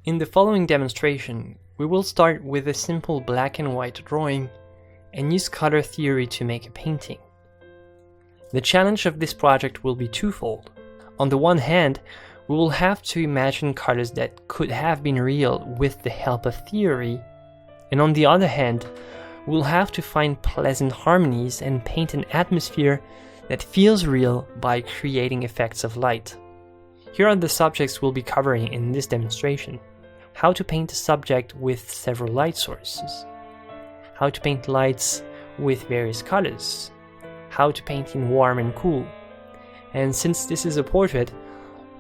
In the following demonstration, we will start with a simple black and white drawing and use color theory to make a painting. The challenge of this project will be twofold. On the one hand, we will have to imagine colors that could have been real with the help of theory, and on the other hand, we'll have to find pleasant harmonies and paint an atmosphere that feels real by creating effects of light. Here are the subjects we'll be covering in this demonstration. How to paint a subject with several light sources. How to paint lights with various colors. How to paint in warm and cool. And since this is a portrait,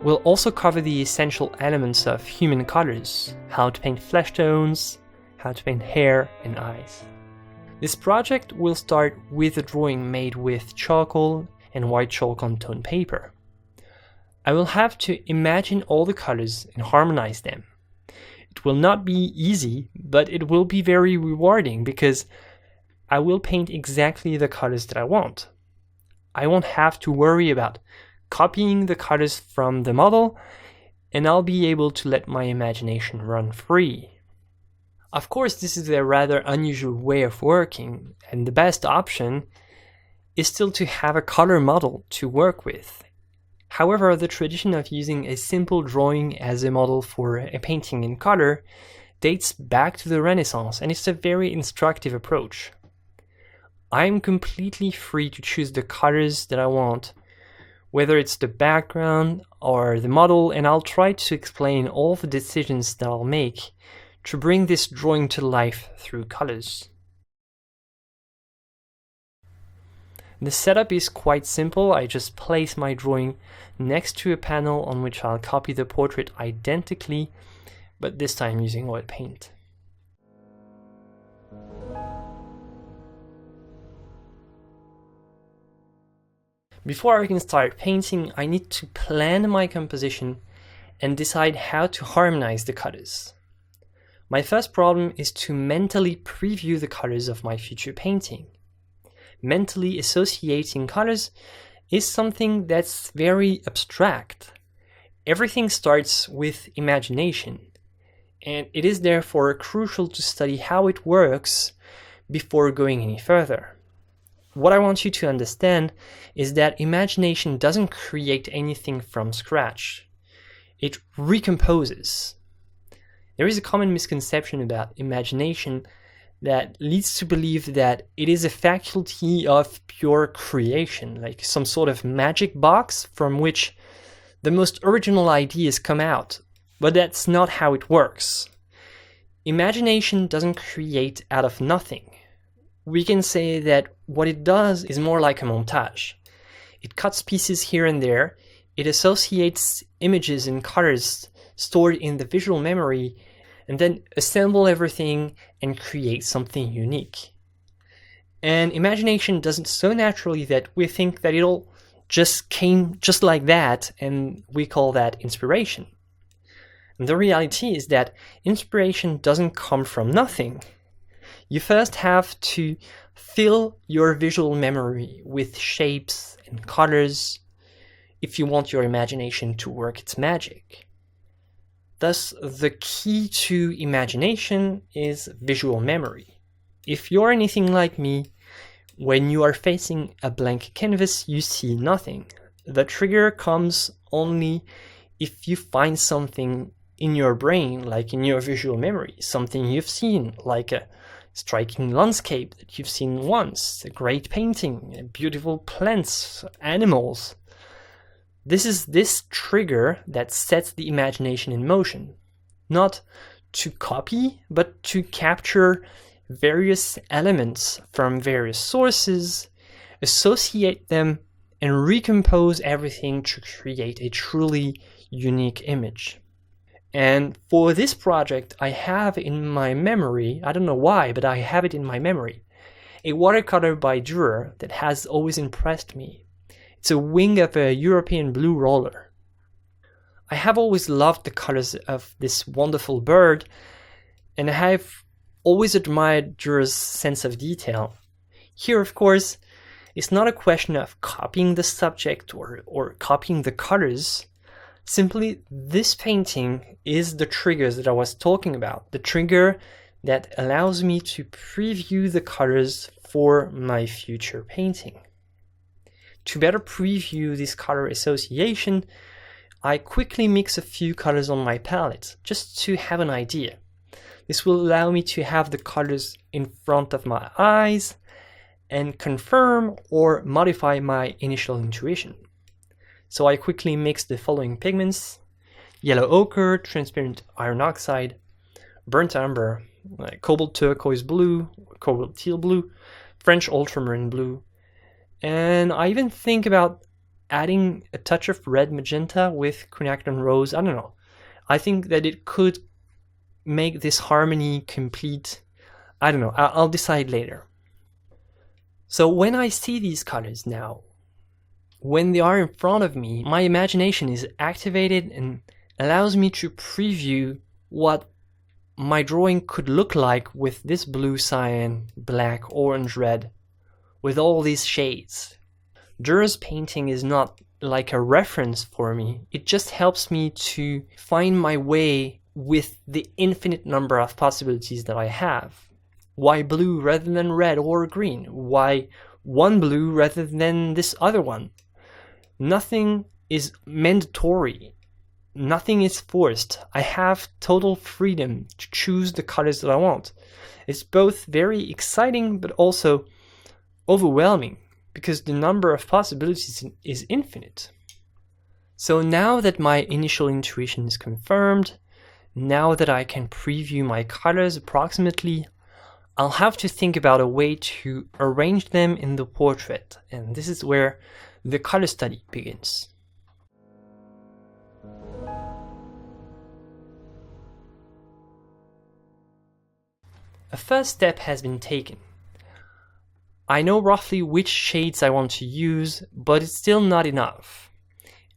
we'll also cover the essential elements of human colors. How to paint flesh tones, how to paint hair and eyes. This project will start with a drawing made with charcoal and white chalk on tone paper. I will have to imagine all the colors and harmonize them. It will not be easy, but it will be very rewarding because I will paint exactly the colors that I want. I won't have to worry about copying the colors from the model, and I'll be able to let my imagination run free. Of course, this is a rather unusual way of working, and the best option is still to have a color model to work with. However, the tradition of using a simple drawing as a model for a painting in color dates back to the Renaissance, and it's a very instructive approach. I'm completely free to choose the colors that I want, whether it's the background or the model, and I'll try to explain all the decisions that I'll make to bring this drawing to life through colors. The setup is quite simple. I just place my drawing next to a panel on which I'll copy the portrait identically, but this time using oil paint. Before I can start painting, I need to plan my composition and decide how to harmonize the colors. My first problem is to mentally preview the colors of my future painting. Mentally associating colors is something that's very abstract. Everything starts with imagination, and it is therefore crucial to study how it works before going any further. What I want you to understand is that imagination doesn't create anything from scratch. It recomposes. There is a common misconception about imagination that leads to believe that it is a faculty of pure creation, like some sort of magic box from which the most original ideas come out. But that's not how it works. Imagination doesn't create out of nothing. We can say that what it does is more like a montage. It cuts pieces here and there, it associates images and colors stored in the visual memory, and then assemble everything and create something unique. And imagination does it so naturally that we think that it all just came just like that, and we call that inspiration. And the reality is that inspiration doesn't come from nothing. You first have to fill your visual memory with shapes and colors if you want your imagination to work its magic. Thus, the key to imagination is visual memory. If you're anything like me, when you are facing a blank canvas, you see nothing. The trigger comes only if you find something in your brain, like in your visual memory, something you've seen, like a striking landscape that you've seen once, a great painting, beautiful plants, animals. This is this trigger that sets the imagination in motion, not to copy, but to capture various elements from various sources, associate them, and recompose everything to create a truly unique image. And for this project, I have in my memory, I don't know why, but I have it in my memory, a watercolor by Dürer that has always impressed me. It's a wing of a European blue roller. I have always loved the colors of this wonderful bird, and I have always admired Dürer's sense of detail. Here, of course, it's not a question of copying the subject or copying the colors. Simply, this painting is the triggers that I was talking about, the trigger that allows me to preview the colors for my future painting. To better preview this color association, I quickly mix a few colors on my palette, just to have an idea. This will allow me to have the colors in front of my eyes and confirm or modify my initial intuition. So I quickly mix the following pigments: yellow ochre, transparent iron oxide, burnt umber, cobalt turquoise blue, cobalt teal blue, French ultramarine blue, and I even think about adding a touch of red magenta with quinacridone rose. I don't know. I think that it could make this harmony complete. I don't know. I'll decide later. So when I see these colors now, when they are in front of me, my imagination is activated and allows me to preview what my drawing could look like with this blue, cyan, black, orange, red, with all these shades. Durer's painting is not like a reference for me. It just helps me to find my way with the infinite number of possibilities that I have. Why blue rather than red or green? Why one blue rather than this other one? Nothing is mandatory. Nothing is forced. I have total freedom to choose the colors that I want. It's both very exciting but also overwhelming because the number of possibilities is infinite. So now that my initial intuition is confirmed, now that I can preview my colors approximately, I'll have to think about a way to arrange them in the portrait, and this is where the color study begins. A first step has been taken. I know roughly which shades I want to use, but it's still not enough.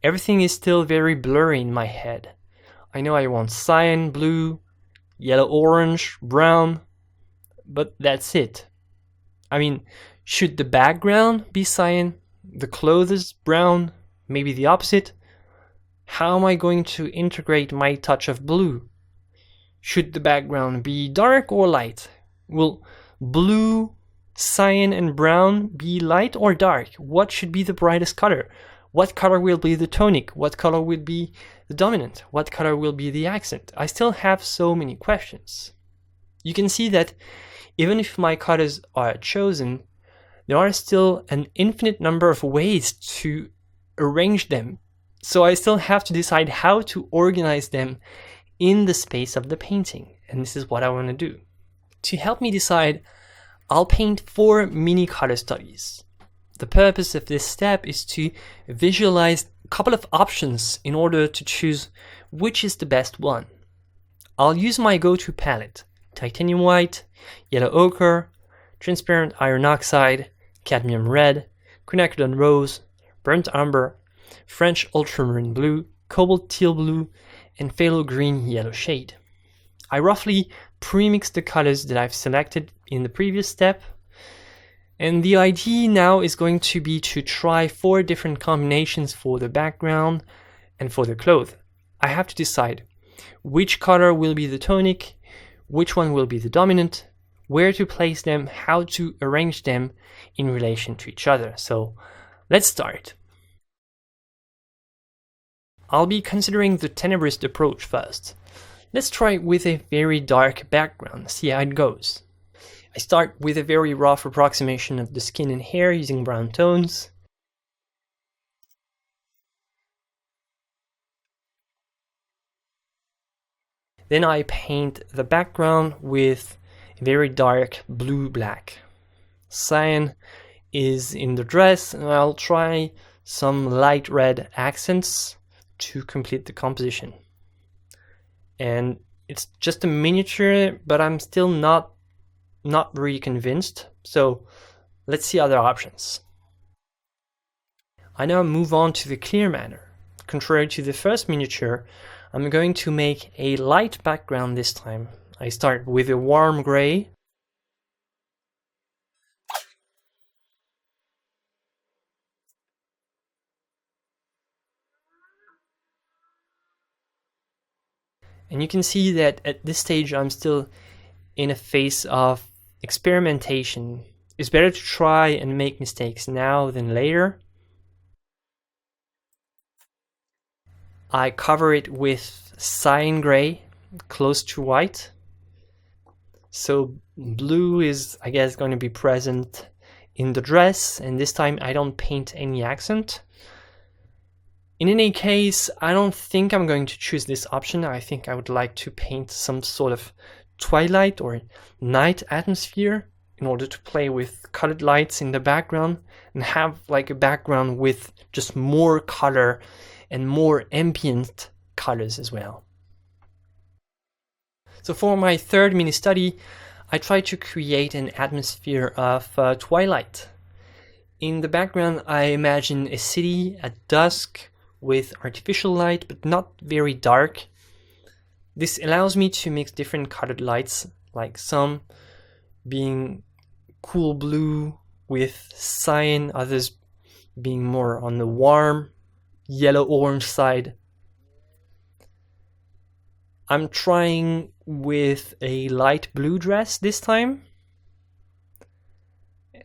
Everything is still very blurry in my head. I know I want cyan, blue, yellow-orange, brown, but that's it. I mean, should the background be cyan, the clothes brown, maybe the opposite? How am I going to integrate my touch of blue? Should the background be dark or light? Will blue, cyan, and brown be light or dark? What should be the brightest color? What color will be the tonic? What color will be the dominant? What color will be the accent? I still have so many questions. You can see that even if my colors are chosen, there are still an infinite number of ways to arrange them. So I still have to decide how to organize them in the space of the painting. And this is what I want to do. To help me decide, I'll paint 4 mini color studies. The purpose of this step is to visualize a couple of options in order to choose which is the best one. I'll use my go-to palette: titanium white, yellow ochre, transparent iron oxide, cadmium red, quinacridone rose, burnt umber, French ultramarine blue, cobalt teal blue, and phthalo green yellow shade. I roughly pre-mix the colors that I've selected in the previous step, and the idea now is going to be to try 4 different combinations for the background and for the clothes. I have to decide which color will be the tonic, which one will be the dominant, where to place them, how to arrange them in relation to each other. So let's start. I'll be considering the tenebrist approach first. Let's try with a very dark background, see how it goes. I start with a very rough approximation of the skin and hair using brown tones. Then I paint the background with very dark blue-black. Cyan is in the dress, and I'll try some light red accents to complete the composition. And it's just a miniature, but I'm still not really convinced, so let's see other options. I now move on to the clear manner. Contrary to the first miniature, I'm going to make a light background this time. I start with a warm gray. And you can see that at this stage I'm still in a phase of experimentation. It's better to try and make mistakes now than later. I cover it with cyan gray, close to white. So blue is, I guess, going to be present in the dress, and this time I don't paint any accent. In any case, I don't think I'm going to choose this option. I think I would like to paint some sort of twilight or night atmosphere in order to play with colored lights in the background and have like a background with just more color and more ambient colors as well. So for my third mini study, I tried to create an atmosphere of twilight. In the background, I imagine a city at dusk with artificial light, but not very dark. This allows me to mix different colored lights, like some being cool blue with cyan, others being more on the warm yellow-orange side. I'm trying with a light blue dress this time,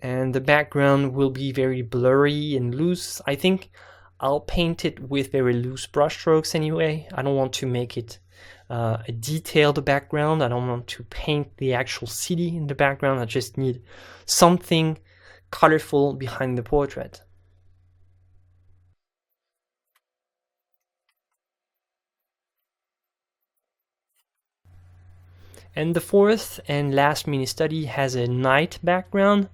and the background will be very blurry and loose. I think I'll paint it with very loose brushstrokes anyway. I don't want to make it a detailed background. I don't want to paint the actual city in the background. I just need something colorful behind the portrait. And the fourth and last mini study has a night background.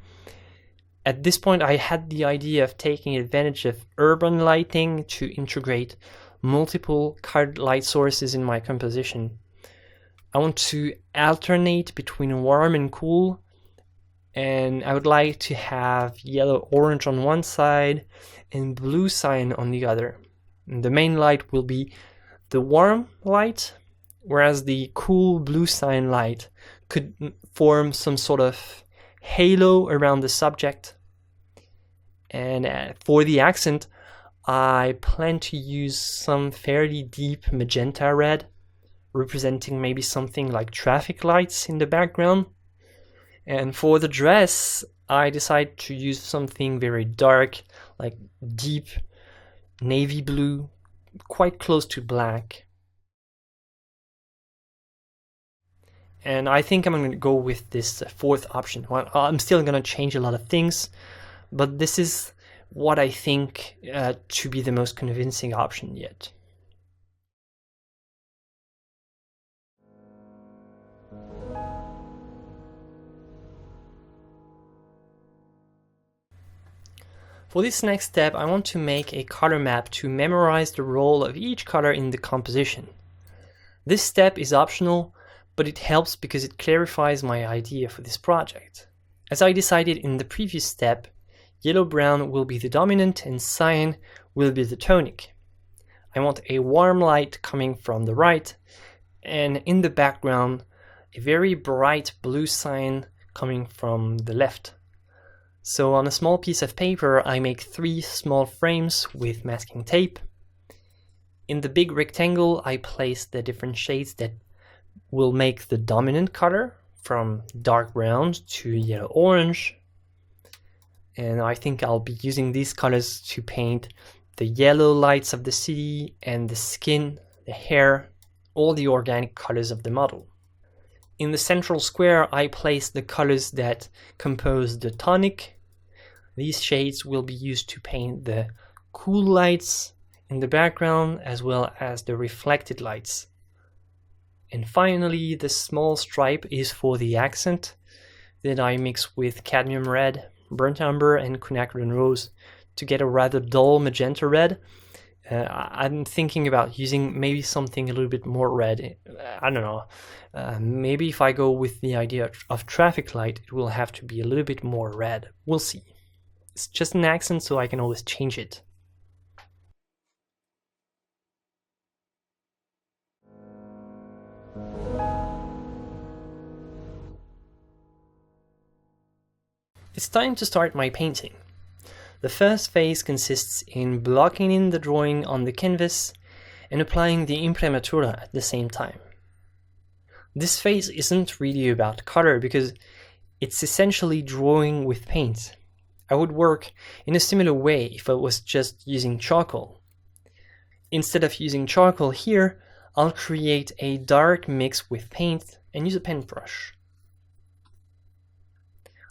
At this point, I had the idea of taking advantage of urban lighting to integrate multiple colored light sources in my composition. I want to alternate between warm and cool, and I would like to have yellow-orange on one side and blue cyan on the other. And the main light will be the warm light, whereas the cool blue cyan light could form some sort of halo around the subject. And for the accent, I plan to use some fairly deep magenta red, representing maybe something like traffic lights in the background. And for the dress, I decided to use something very dark, like deep navy blue, quite close to black. And I think I'm going to go with this fourth option. Well, I'm still going to change a lot of things, but this is what I think to be the most convincing option yet. For this next step, I want to make a color map to memorize the role of each color in the composition. This step is optional, but it helps because it clarifies my idea for this project. As I decided in the previous step, yellow-brown will be the dominant and cyan will be the tonic. I want a warm light coming from the right, and in the background, a very bright blue cyan coming from the left. So on a small piece of paper, I make 3 small frames with masking tape. In the big rectangle, I place the different shades that will make the dominant color from dark brown to yellow-orange. And I think I'll be using these colors to paint the yellow lights of the city and the skin, the hair, all the organic colors of the model. In the central square, I place the colors that compose the tonic. These shades will be used to paint the cool lights in the background as well as the reflected lights. And finally, the small stripe is for the accent that I mix with cadmium red, burnt umber, and quinacridone rose to get a rather dull magenta red. I'm thinking about using maybe something a little bit more red. I don't know. Maybe if I go with the idea of traffic light, it will have to be a little bit more red. We'll see. It's just an accent, so I can always change it. It's time to start my painting. The first phase consists in blocking in the drawing on the canvas and applying the imprimatura at the same time. This phase isn't really about color because it's essentially drawing with paint. I would work in a similar way if I was just using charcoal. Instead of using charcoal here, I'll create a dark mix with paint and use a paintbrush.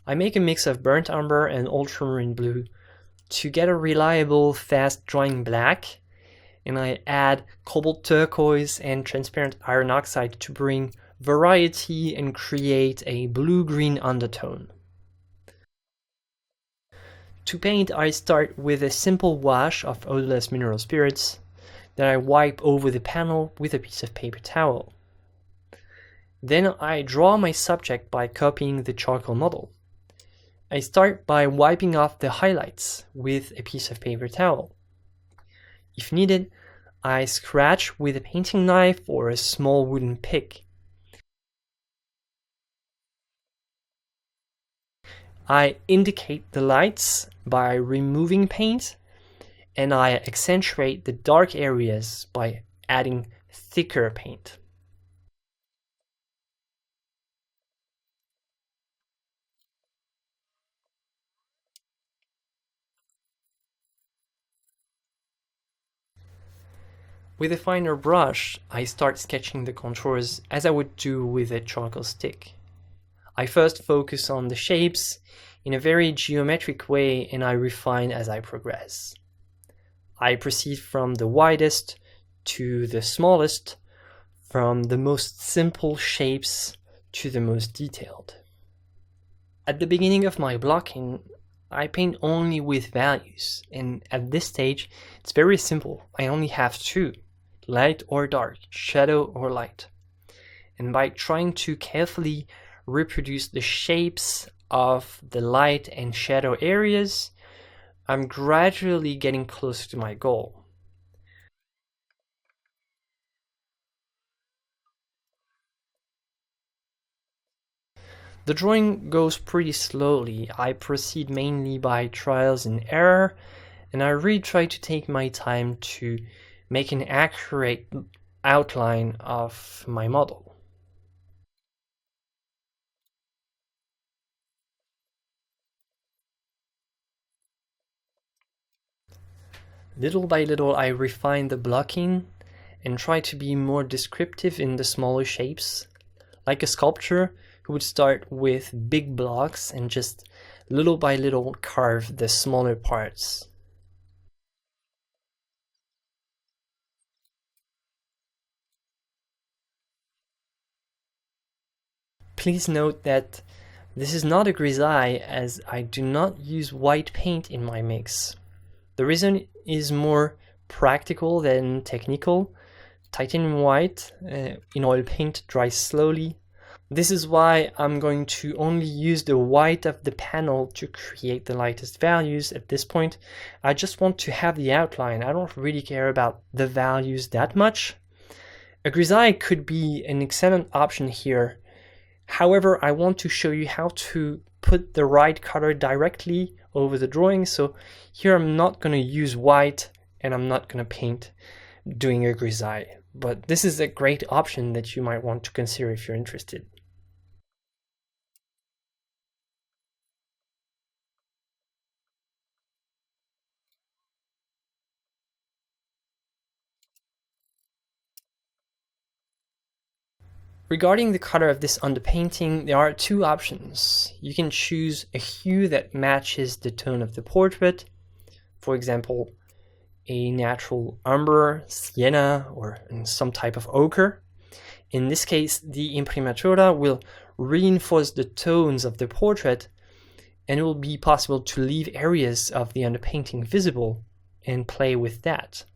I make a mix of burnt umber and ultramarine blue to get a reliable, fast-drying black, and I add cobalt turquoise and transparent iron oxide to bring variety and create a blue-green undertone. To paint, I start with a simple wash of odorless mineral spirits that I wipe over the panel with a piece of paper towel. Then I draw my subject by copying the charcoal model. I start by wiping off the highlights with a piece of paper towel. If needed, I scratch with a painting knife or a small wooden pick. I indicate the lights by removing paint, and I accentuate the dark areas by adding thicker paint. With a finer brush, I start sketching the contours as I would do with a charcoal stick. I first focus on the shapes in a very geometric way, and I refine as I progress. I proceed from the widest to the smallest, from the most simple shapes to the most detailed. At the beginning of my blocking, I paint only with values, and at this stage it's very simple. I only have two, light or dark, shadow or light. And by trying to carefully reproduce the shapes of the light and shadow areas, I'm gradually getting closer to my goal. The drawing goes pretty slowly. I proceed mainly by trials and error, and I really try to take my time to make an accurate outline of my model. Little by little, I refine the blocking and try to be more descriptive in the smaller shapes. Like a sculptor who would start with big blocks and just little by little carve the smaller parts. Please note that this is not a grisaille, as I do not use white paint in my mix. The reason is more practical than technical. Titanium white in oil paint dries slowly. This is why I'm going to only use the white of the panel to create the lightest values at this point. I just want to have the outline. I don't really care about the values that much. A grisaille could be an excellent option here. However, I want to show you how to put the right color directly over the drawing. So here I'm not going to use white, and I'm not going to paint doing a grisaille. But this is a great option that you might want to consider if you're interested. Regarding the color of this underpainting, there are two options. You can choose a hue that matches the tone of the portrait, for example, a natural umber, sienna, or some type of ochre. In this case, the imprimatura will reinforce the tones of the portrait, and it will be possible to leave areas of the underpainting visible and play with that.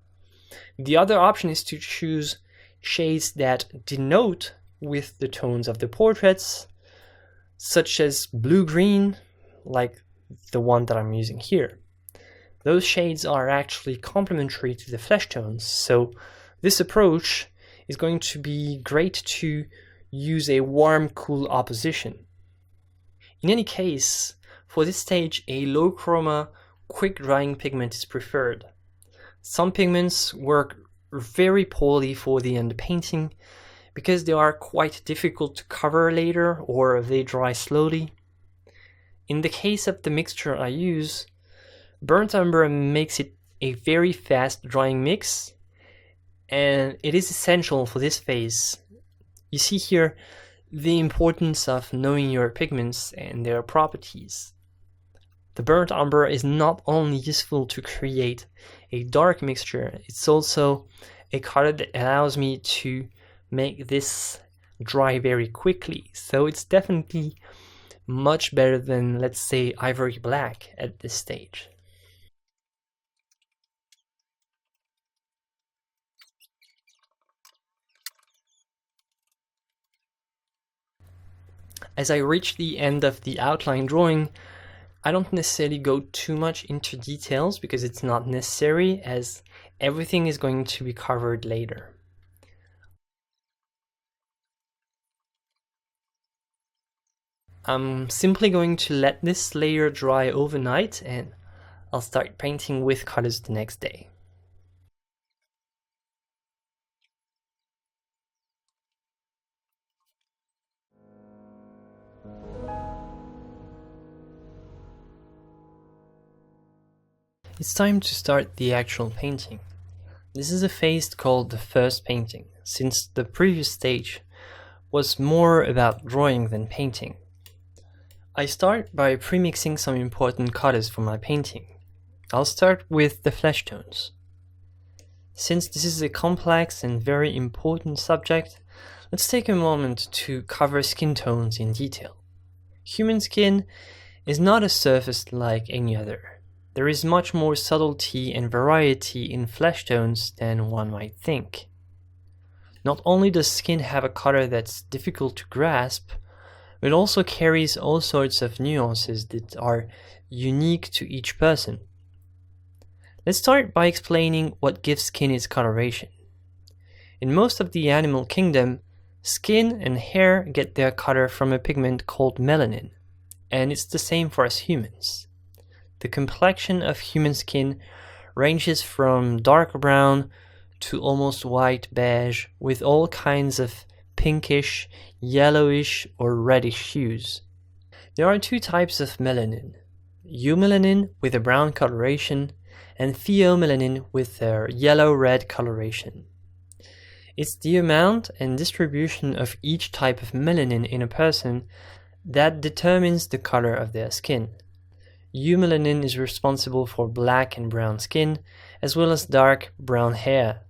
The other option is to choose shades that denote with the tones of the portraits, such as blue-green, like the one that I'm using here. Those shades are actually complementary to the flesh tones, so this approach is going to be great to use a warm-cool opposition. In any case, for this stage, a low chroma, quick-drying pigment is preferred. Some pigments work very poorly for the underpainting because they are quite difficult to cover later or they dry slowly. In the case of the mixture I use, burnt umber makes it a very fast drying mix, and it is essential for this phase. You see here the importance of knowing your pigments and their properties. The burnt umber is not only useful to create a dark mixture, it's also a color that allows me to make this dry very quickly. So it's definitely much better than, let's say, ivory black at this stage. As I reach the end of the outline drawing, I don't necessarily go too much into details because it's not necessary, as everything is going to be covered later. I'm simply going to let this layer dry overnight and I'll start painting with colors the next day. It's time to start the actual painting. This is a phase called the first painting, since the previous stage was more about drawing than painting. I start by pre-mixing some important colors for my painting. I'll start with the flesh tones. Since this is a complex and very important subject, let's take a moment to cover skin tones in detail. Human skin is not a surface like any other. There is much more subtlety and variety in flesh tones than one might think. Not only does skin have a color that's difficult to grasp, but it also carries all sorts of nuances that are unique to each person. Let's start by explaining what gives skin its coloration. In most of the animal kingdom, skin and hair get their color from a pigment called melanin, and it's the same for us humans. The complexion of human skin ranges from dark brown to almost white beige, with all kinds of pinkish, yellowish, or reddish hues. There are two types of melanin: eumelanin with a brown coloration and pheomelanin with a yellow-red coloration. It's the amount and distribution of each type of melanin in a person that determines the color of their skin. Eumelanin is responsible for black and brown skin, as well as dark brown hair.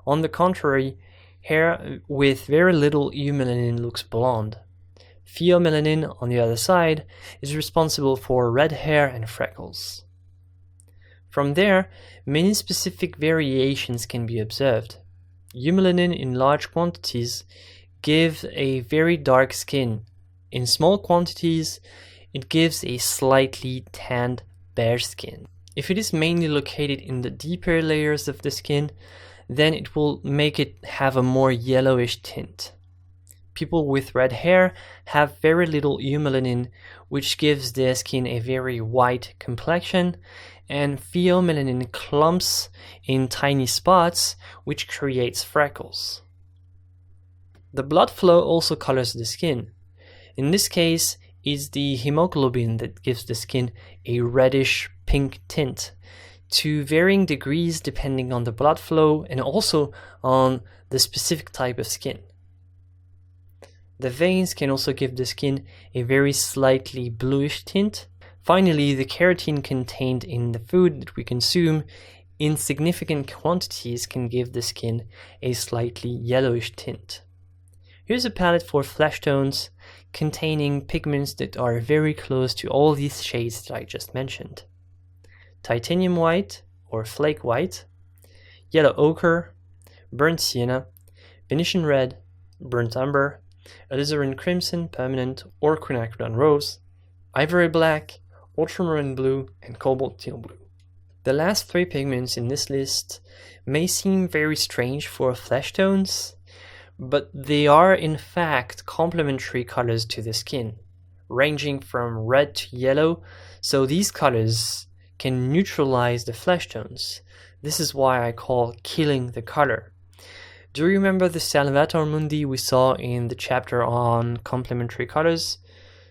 On the contrary, hair with very little eumelanin looks blonde. Pheomelanin, on the other side, is responsible for red hair and freckles. From there, many specific variations can be observed. Eumelanin in large quantities gives a very dark skin. In small quantities, it gives a slightly tanned beige skin. If it is mainly located in the deeper layers of the skin, then it will make it have a more yellowish tint. People with red hair have very little eumelanin, which gives their skin a very white complexion, and pheomelanin clumps in tiny spots, which creates freckles. The blood flow also colors the skin. In this case, it's the hemoglobin that gives the skin a reddish pink tint, to varying degrees depending on the blood flow and also on the specific type of skin. The veins can also give the skin a very slightly bluish tint. Finally, the keratin contained in the food that we consume in significant quantities can give the skin a slightly yellowish tint. Here's a palette for flesh tones containing pigments that are very close to all these shades that I just mentioned: titanium white or flake white, yellow ochre, burnt sienna, Venetian red, burnt umber, alizarin crimson permanent or quinacridone rose, ivory black, ultramarine blue, and cobalt teal blue. The last three pigments in this list may seem very strange for flesh tones, but they are in fact complementary colors to the skin, ranging from red to yellow, so these colors can neutralize the flesh tones. This is why I call killing the color. Do you remember the Salvator Mundi we saw in the chapter on complementary colors?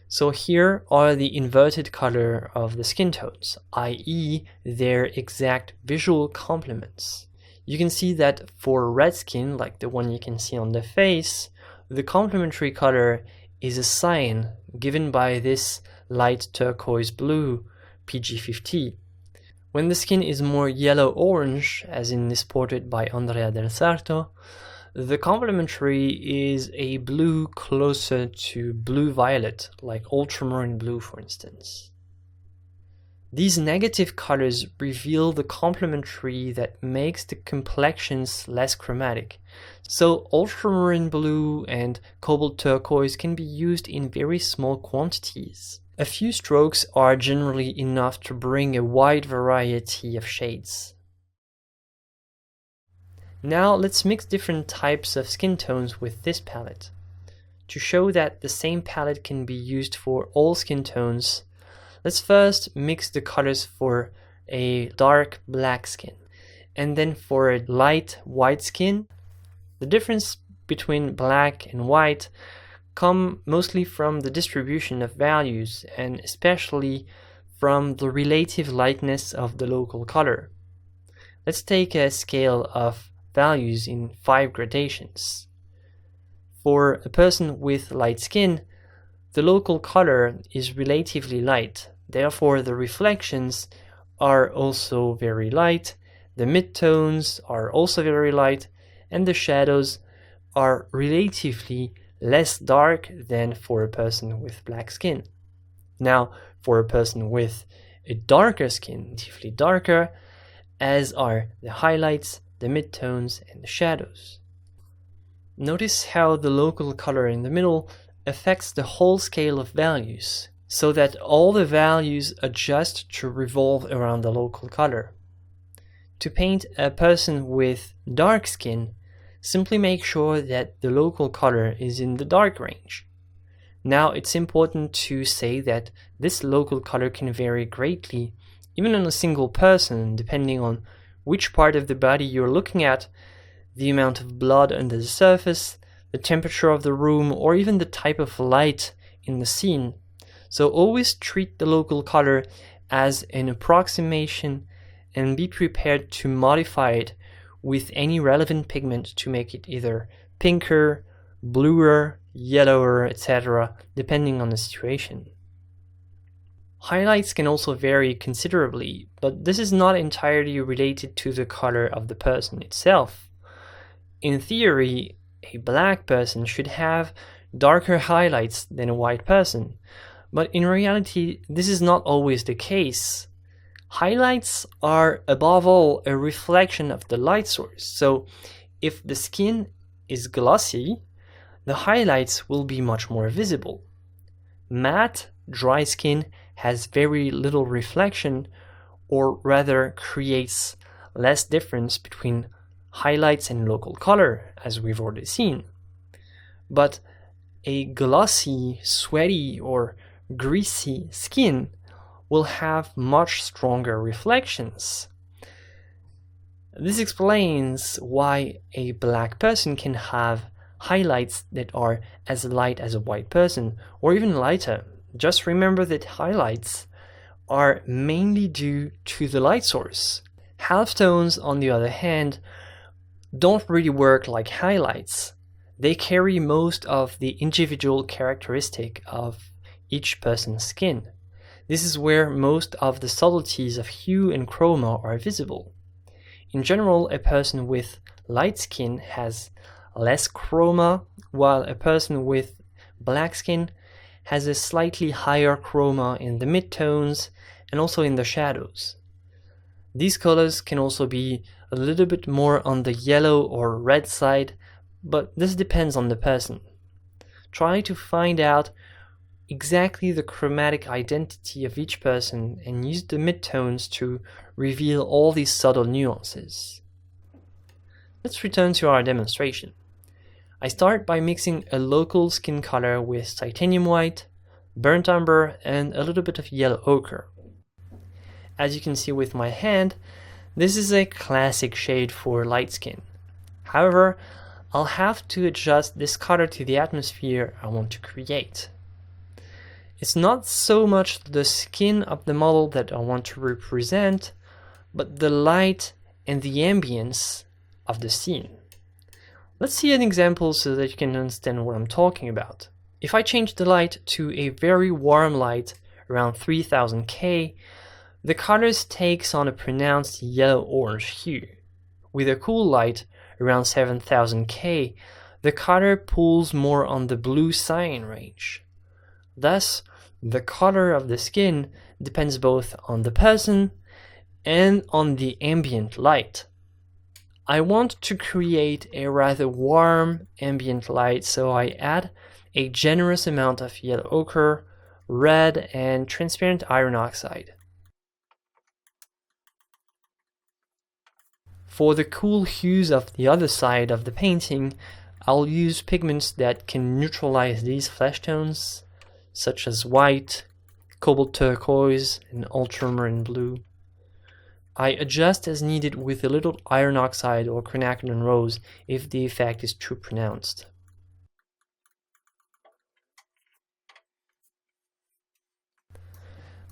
So here are the inverted color of the skin tones, i.e. their exact visual complements. You can see that for red skin, like the one you can see on the face, the complementary color is a sign given by this light turquoise blue, PG50. When the skin is more yellow-orange, as in this portrait by Andrea del Sarto, the complementary is a blue closer to blue-violet, like ultramarine blue for instance. These negative colors reveal the complementary that makes the complexions less chromatic. So ultramarine blue and cobalt turquoise can be used in very small quantities. A few strokes are generally enough to bring a wide variety of shades. Now let's mix different types of skin tones with this palette. To show that the same palette can be used for all skin tones, let's first mix the colors for a dark black skin, and then for a light white skin. The difference between black and white come mostly from the distribution of values and especially from the relative lightness of the local color. Let's take a scale of values in 5 gradations. For a person with light skin, the local color is relatively light, therefore the reflections are also very light, the midtones are also very light, and the shadows are relatively less dark than for a person with black skin. Now, for a person with a darker skin, relatively darker, as are the highlights, the midtones, and the shadows. Notice how the local color in the middle affects the whole scale of values, so that all the values adjust to revolve around the local color. To paint a person with dark skin, simply make sure that the local color is in the dark range. Now it's important to say that this local color can vary greatly, even on a single person, depending on which part of the body you're looking at, the amount of blood under the surface, the temperature of the room, or even the type of light in the scene. So always treat the local color as an approximation and be prepared to modify it with any relevant pigment to make it either pinker, bluer, yellower, etc., depending on the situation. Highlights can also vary considerably, but this is not entirely related to the color of the person itself. In theory, a black person should have darker highlights than a white person, but in reality, this is not always the case. Highlights are above all a reflection of the light source, so if the skin is glossy, the highlights will be much more visible. Matte, dry skin has very little reflection, or rather creates less difference between highlights and local color, as we've already seen. But a glossy, sweaty, or greasy skin will have much stronger reflections. This explains why a black person can have highlights that are as light as a white person, or even lighter. Just remember that highlights are mainly due to the light source. Halftones, on the other hand, don't really work like highlights. They carry most of the individual characteristic of each person's skin. This is where most of the subtleties of hue and chroma are visible. In general, a person with light skin has less chroma, while a person with black skin has a slightly higher chroma in the midtones and also in the shadows. These colors can also be a little bit more on the yellow or red side, but this depends on the person. Try to find out exactly the chromatic identity of each person and use the midtones to reveal all these subtle nuances. Let's return to our demonstration. I start by mixing a local skin color with titanium white, burnt umber, and a little bit of yellow ochre. As you can see with my hand, this is a classic shade for light skin. However, I'll have to adjust this color to the atmosphere I want to create. It's not so much the skin of the model that I want to represent, but the light and the ambience of the scene. Let's see an example so that you can understand what I'm talking about. If I change the light to a very warm light around 3000 K, the colors takes on a pronounced yellow-orange hue. With a cool light around 7000 K, the color pulls more on the blue cyan range. Thus, the color of the skin depends both on the person and on the ambient light. I want to create a rather warm ambient light, so I add a generous amount of yellow ochre, red, and transparent iron oxide. For the cool hues of the other side of the painting, I'll use pigments that can neutralize these flesh tones, such as white, cobalt turquoise, and ultramarine blue. I adjust as needed with a little iron oxide or quinacridone rose if the effect is too pronounced.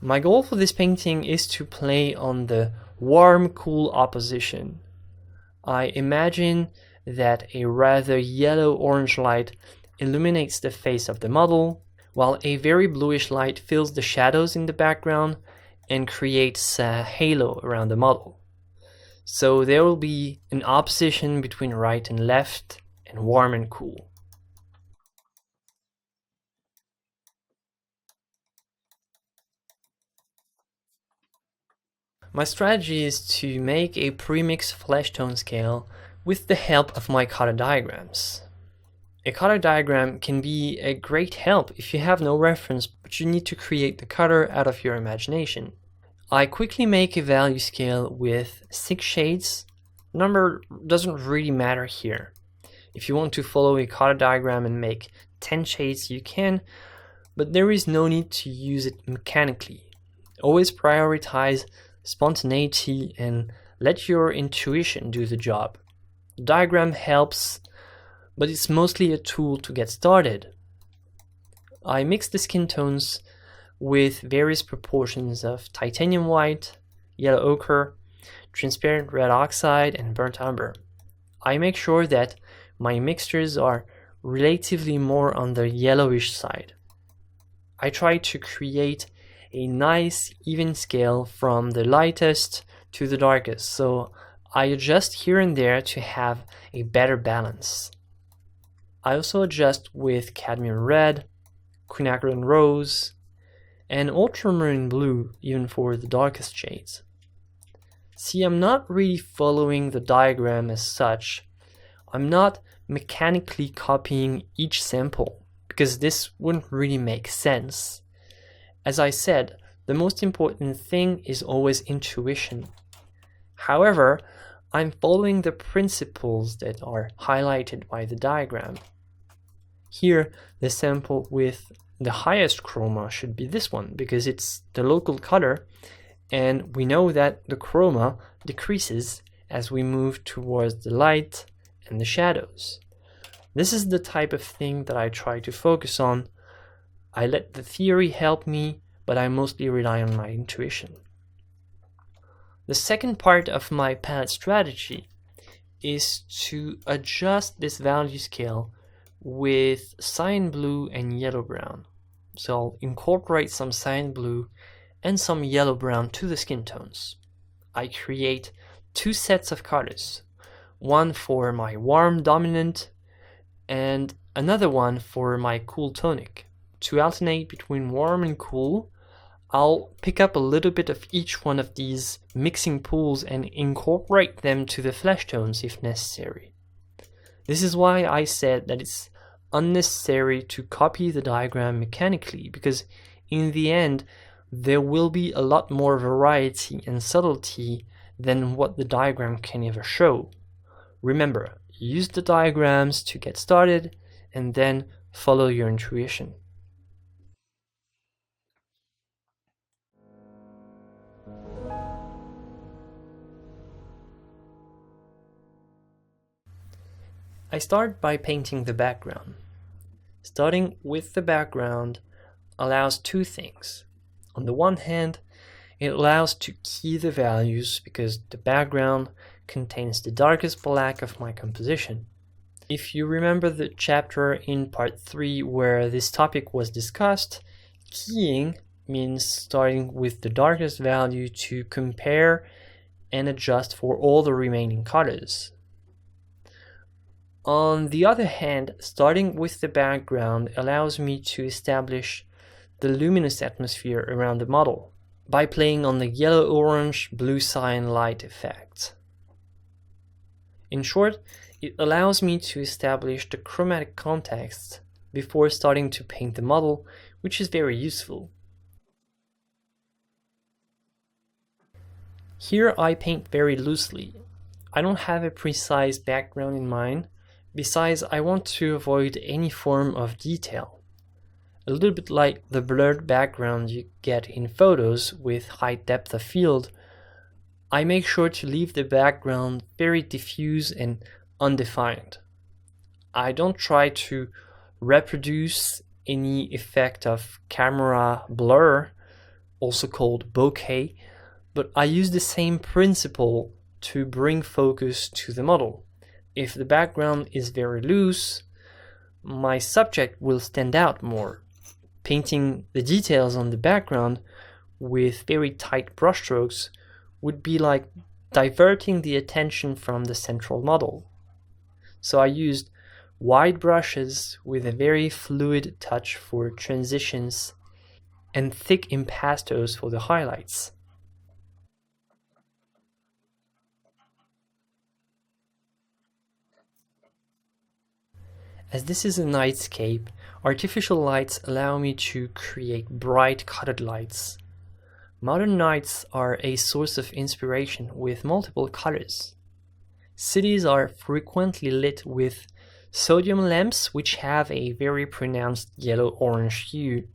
My goal for this painting is to play on the warm-cool opposition. I imagine that a rather yellow-orange light illuminates the face of the model, while a very bluish light fills the shadows in the background and creates a halo around the model. So there will be an opposition between right and left, and warm and cool. My strategy is to make a premix flesh tone scale with the help of my color diagrams. A color diagram can be a great help if you have no reference, but you need to create the color out of your imagination. I quickly make a value scale with 6 shades. Number doesn't really matter here. If you want to follow a color diagram and make 10 shades, you can, but there is no need to use it mechanically. Always prioritize spontaneity and let your intuition do the job. The diagram helps, but it's mostly a tool to get started. I mix the skin tones with various proportions of titanium white, yellow ochre, transparent red oxide, and burnt umber. I make sure that my mixtures are relatively more on the yellowish side. I try to create a nice even scale from the lightest to the darkest, so I adjust here and there to have a better balance. I also adjust with cadmium red, quinacridone rose, and ultramarine blue even for the darkest shades. See, I'm not really following the diagram as such. I'm not mechanically copying each sample, because this wouldn't really make sense. As I said, the most important thing is always intuition. However, I'm following the principles that are highlighted by the diagram. Here, the sample with the highest chroma should be this one, because it's the local color, and we know that the chroma decreases as we move towards the light and the shadows. This is the type of thing that I try to focus on. I let the theory help me, but I mostly rely on my intuition. The second part of my palette strategy is to adjust this value scale with cyan blue and yellow brown. So I'll incorporate some cyan blue and some yellow brown to the skin tones. I create 2 sets of colors, one for my warm dominant and another one for my cool tonic. To alternate between warm and cool, I'll pick up a little bit of each one of these mixing pools and incorporate them to the flesh tones if necessary. This is why I said that it's unnecessary to copy the diagram mechanically, because in the end there will be a lot more variety and subtlety than what the diagram can ever show. Remember, use the diagrams to get started and then follow your intuition. I start by painting the background. Starting with the background allows two things. On the one hand, it allows to key the values because the background contains the darkest black of my composition. If you remember the chapter in part 3 where this topic was discussed, keying means starting with the darkest value to compare and adjust for all the remaining colors. On the other hand, starting with the background allows me to establish the luminous atmosphere around the model by playing on the yellow-orange, blue cyan light effect. In short, it allows me to establish the chromatic context before starting to paint the model, which is very useful. Here I paint very loosely. I don't have a precise background in mind. Besides, I want to avoid any form of detail. A little bit like the blurred background you get in photos with high depth of field, I make sure to leave the background very diffuse and undefined. I don't try to reproduce any effect of camera blur, also called bokeh, but I use the same principle to bring focus to the model. If the background is very loose, my subject will stand out more. Painting the details on the background with very tight brushstrokes would be like diverting the attention from the central model. So I used wide brushes with a very fluid touch for transitions and thick impastos for the highlights. As this is a nightscape, artificial lights allow me to create bright colored lights. Modern nights are a source of inspiration with multiple colors. Cities are frequently lit with sodium lamps which have a very pronounced yellow-orange hue.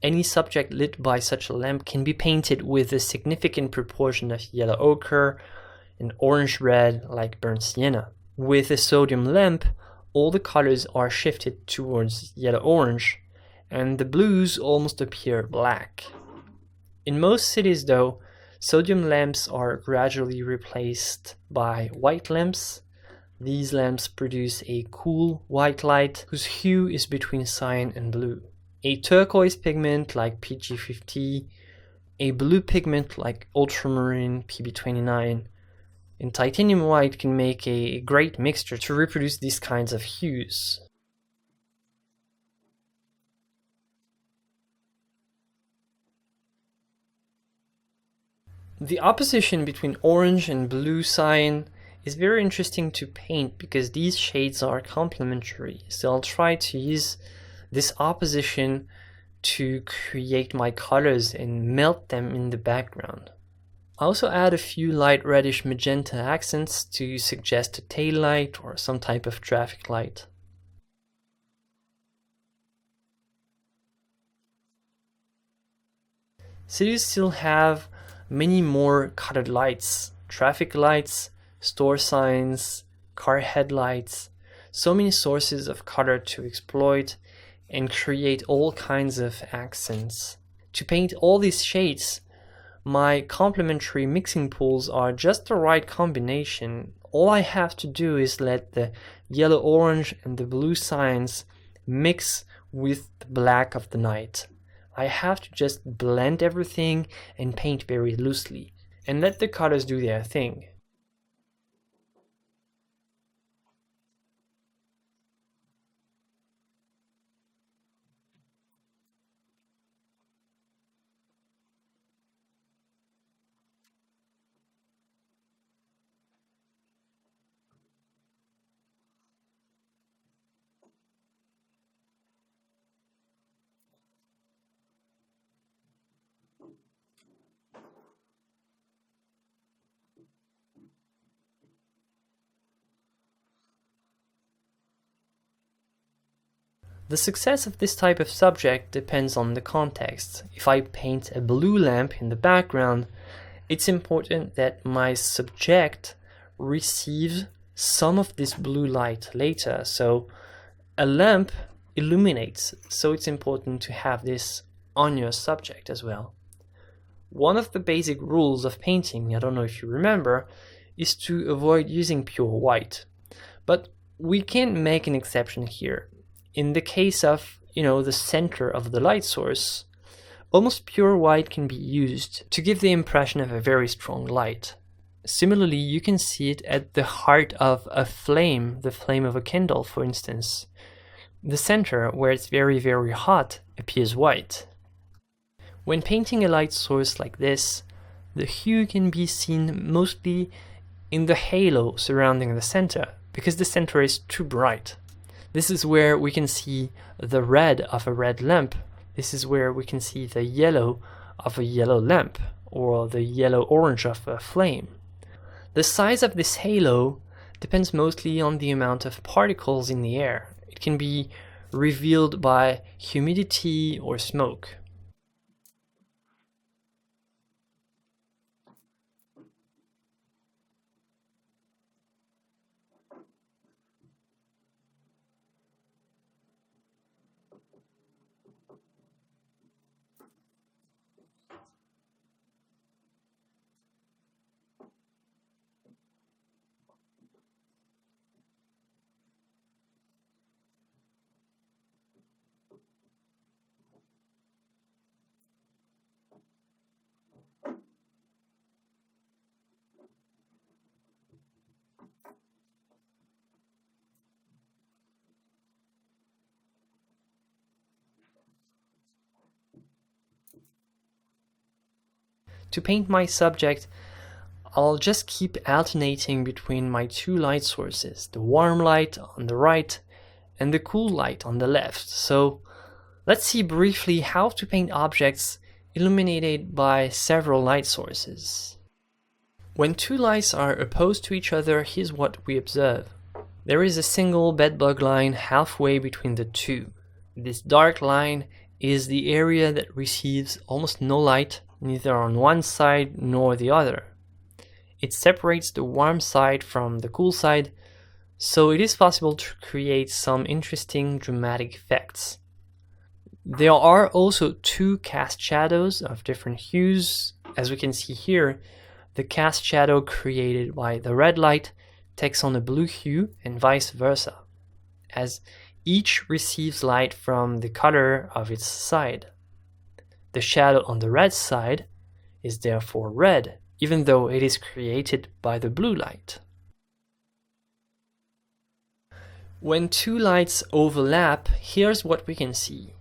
Any subject lit by such a lamp can be painted with a significant proportion of yellow ochre and orange-red like burnt sienna. With a sodium lamp, all the colors are shifted towards yellow-orange, and the blues almost appear black. In most cities, though, sodium lamps are gradually replaced by white lamps. These lamps produce a cool white light whose hue is between cyan and blue. A turquoise pigment like PG50, a blue pigment like ultramarine PB29, and titanium white can make a great mixture to reproduce these kinds of hues. The opposition between orange and blue cyan is very interesting to paint because these shades are complementary, so I'll try to use this opposition to create my colors and melt them in the background. I also add a few light reddish magenta accents to suggest a tail light or some type of traffic light. Cities still have many more colored lights, traffic lights, store signs, car headlights, so many sources of color to exploit and create all kinds of accents. To paint all these shades, my complementary mixing pools are just the right combination. All I have to do is let the yellow-orange and the blue cyans mix with the black of the night. I have to just blend everything and paint very loosely, and let the colors do their thing. The success of this type of subject depends on the context. If I paint a blue lamp in the background, it's important that my subject receives some of this blue light later. So a lamp illuminates, so it's important to have this on your subject as well. One of the basic rules of painting, I don't know if you remember, is to avoid using pure white. But we can make an exception here. In the case of, the center of the light source, almost pure white can be used to give the impression of a very strong light. Similarly, you can see it at the heart of a flame, the flame of a candle, for instance. The center, where it's very, very hot, appears white. When painting a light source like this, the hue can be seen mostly in the halo surrounding the center, because the center is too bright. This is where we can see the red of a red lamp. This is where we can see the yellow of a yellow lamp, or the yellow-orange of a flame. The size of this halo depends mostly on the amount of particles in the air. It can be revealed by humidity or smoke. To paint my subject, I'll just keep alternating between my two light sources, the warm light on the right and the cool light on the left. So let's see briefly how to paint objects illuminated by several light sources. When two lights are opposed to each other, here's what we observe. There is a single bedbug line halfway between the two. This dark line is the area that receives almost no light, neither on one side nor the other. It separates the warm side from the cool side, so it is possible to create some interesting dramatic effects. There are also two cast shadows of different hues. As we can see here, the cast shadow created by the red light takes on a blue hue and vice versa, as each receives light from the color of its side. The shadow on the red side is therefore red, even though it is created by the blue light. When two lights overlap, here's what we can see.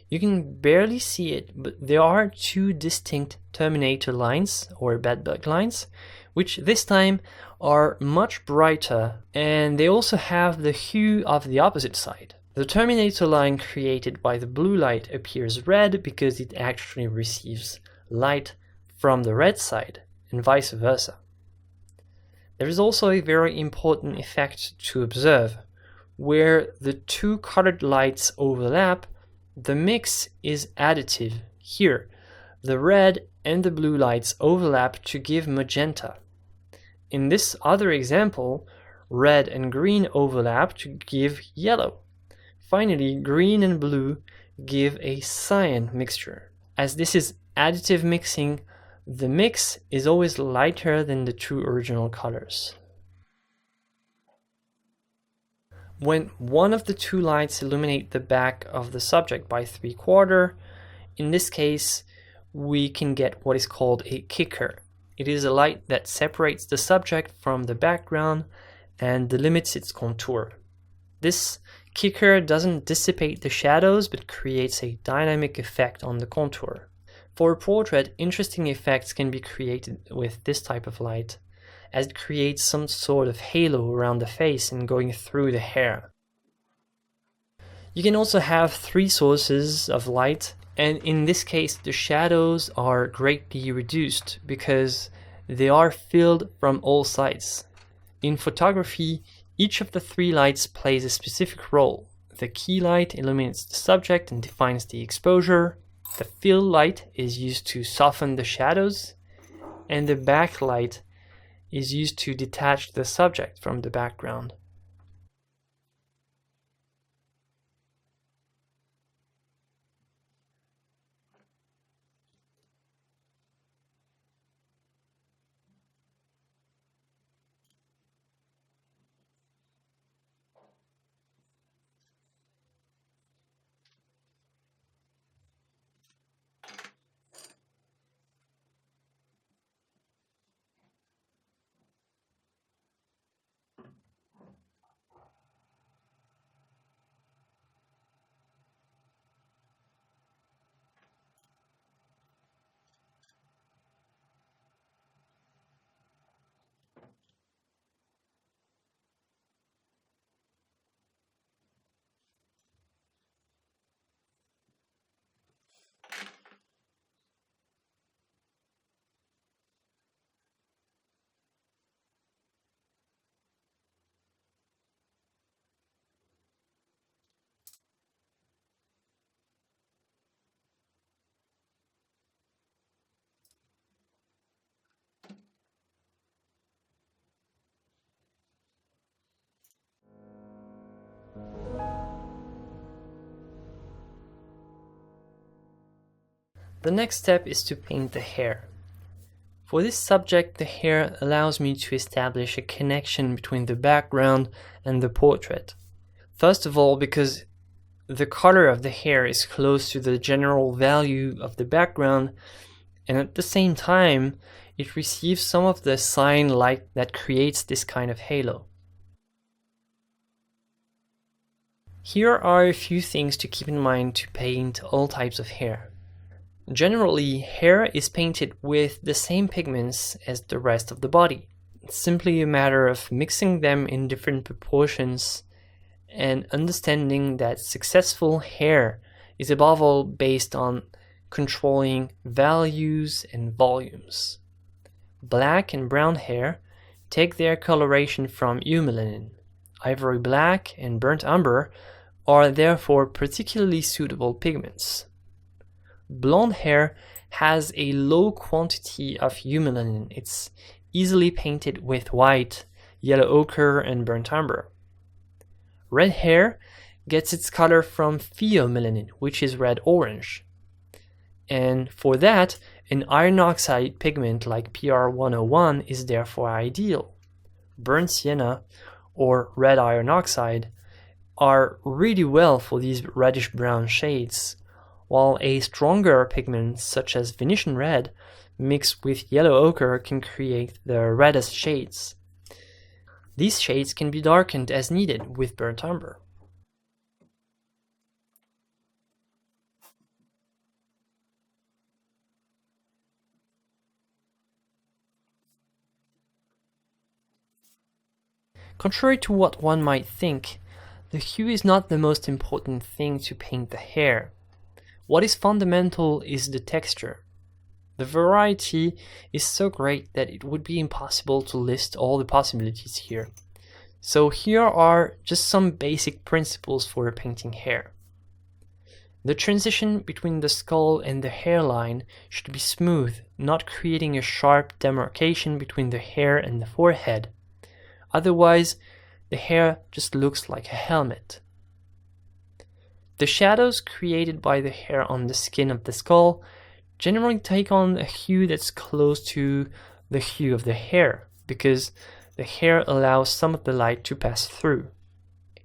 You can barely see it, but there are two distinct terminator lines, or bedbug lines, which this time are much brighter, and they also have the hue of the opposite side. The terminator line created by the blue light appears red because it actually receives light from the red side, and vice versa. There is also a very important effect to observe. Where the two colored lights overlap, the mix is additive. Here, the red and the blue lights overlap to give magenta. In this other example, red and green overlap to give yellow. Finally, green and blue give a cyan mixture. As this is additive mixing, the mix is always lighter than the two original colors. When one of the two lights illuminate the back of the subject by 3/4, in this case, we can get what is called a kicker. It is a light that separates the subject from the background and delimits its contour. This kicker doesn't dissipate the shadows, but creates a dynamic effect on the contour. For a portrait, interesting effects can be created with this type of light, as it creates some sort of halo around the face and going through the hair. You can also have three sources of light, and in this case the shadows are greatly reduced because they are filled from all sides. In photography, each of the three lights plays a specific role. The key light illuminates the subject and defines the exposure. The fill light is used to soften the shadows, and the backlight is used to detach the subject from the background. The next step is to paint the hair. For this subject, the hair allows me to establish a connection between the background and the portrait. First of all, because the color of the hair is close to the general value of the background, and at the same time, it receives some of the cyan light that creates this kind of halo. Here are a few things to keep in mind to paint all types of hair. Generally, hair is painted with the same pigments as the rest of the body. It's simply a matter of mixing them in different proportions and understanding that successful hair is above all based on controlling values and volumes. Black and brown hair take their coloration from eumelanin. Ivory black and burnt umber are therefore particularly suitable pigments. Blonde hair has a low quantity of eumelanin. It's easily painted with white, yellow ochre, and burnt umber. Red hair gets its color from pheomelanin, which is red-orange. And for that, an iron oxide pigment like PR101 is therefore ideal. Burnt sienna or red iron oxide are really well for these reddish-brown shades, while a stronger pigment such as Venetian red mixed with yellow ochre can create the reddest shades. These shades can be darkened as needed with burnt umber. Contrary to what one might think, the hue is not the most important thing to paint the hair. What is fundamental is the texture. The variety is so great that it would be impossible to list all the possibilities here. So here are just some basic principles for painting hair. The transition between the skull and the hairline should be smooth, not creating a sharp demarcation between the hair and the forehead. Otherwise, the hair just looks like a helmet. The shadows created by the hair on the skin of the skull generally take on a hue that's close to the hue of the hair, because the hair allows some of the light to pass through.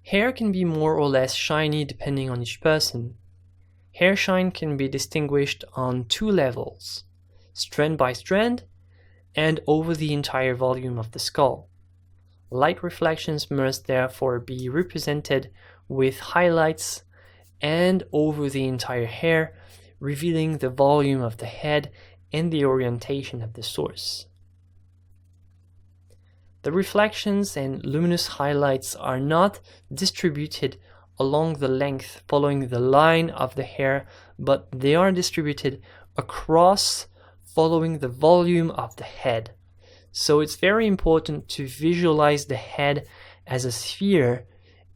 Hair can be more or less shiny depending on each person. Hair shine can be distinguished on two levels, strand by strand and over the entire volume of the skull. Light reflections must therefore be represented with highlights and over the entire hair, revealing the volume of the head and the orientation of the source. The reflections and luminous highlights are not distributed along the length following the line of the hair, but they are distributed across following the volume of the head. So it's very important to visualize the head as a sphere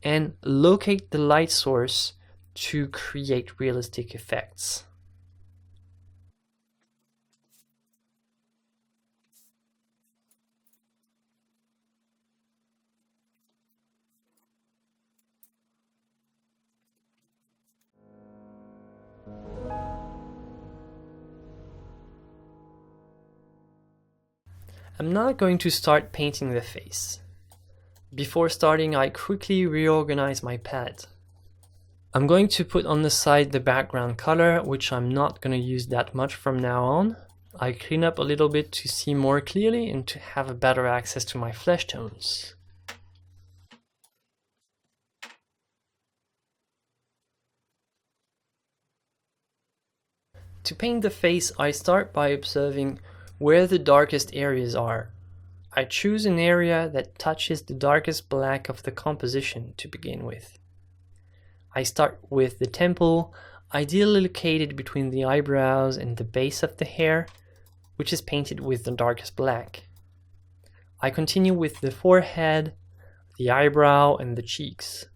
and locate the light source to create realistic effects. I'm now going to start painting the face. Before starting, I quickly reorganize my palette. I'm going to put on the side the background color, which I'm not going to use that much from now on. I clean up a little bit to see more clearly and to have a better access to my flesh tones. To paint the face, I start by observing where the darkest areas are. I choose an area that touches the darkest black of the composition to begin with. I start with the temple, ideally located between the eyebrows and the base of the hair, which is painted with the darkest black. I continue with the forehead, the eyebrow, and the cheeks.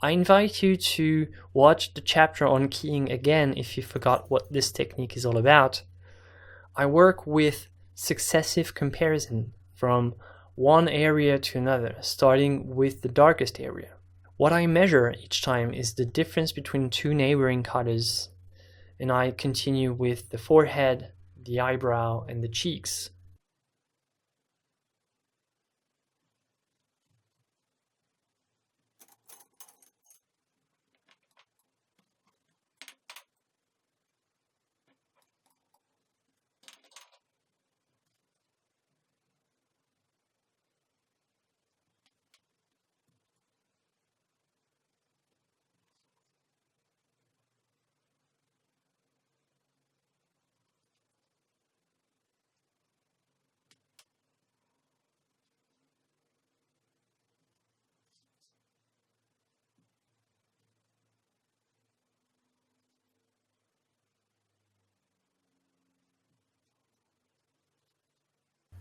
I invite you to watch the chapter on keying again if you forgot what this technique is all about. I work with successive comparison from one area to another, starting with the darkest area. What I measure each time is the difference between two neighboring colors, and I continue with the forehead, the eyebrow, and the cheeks.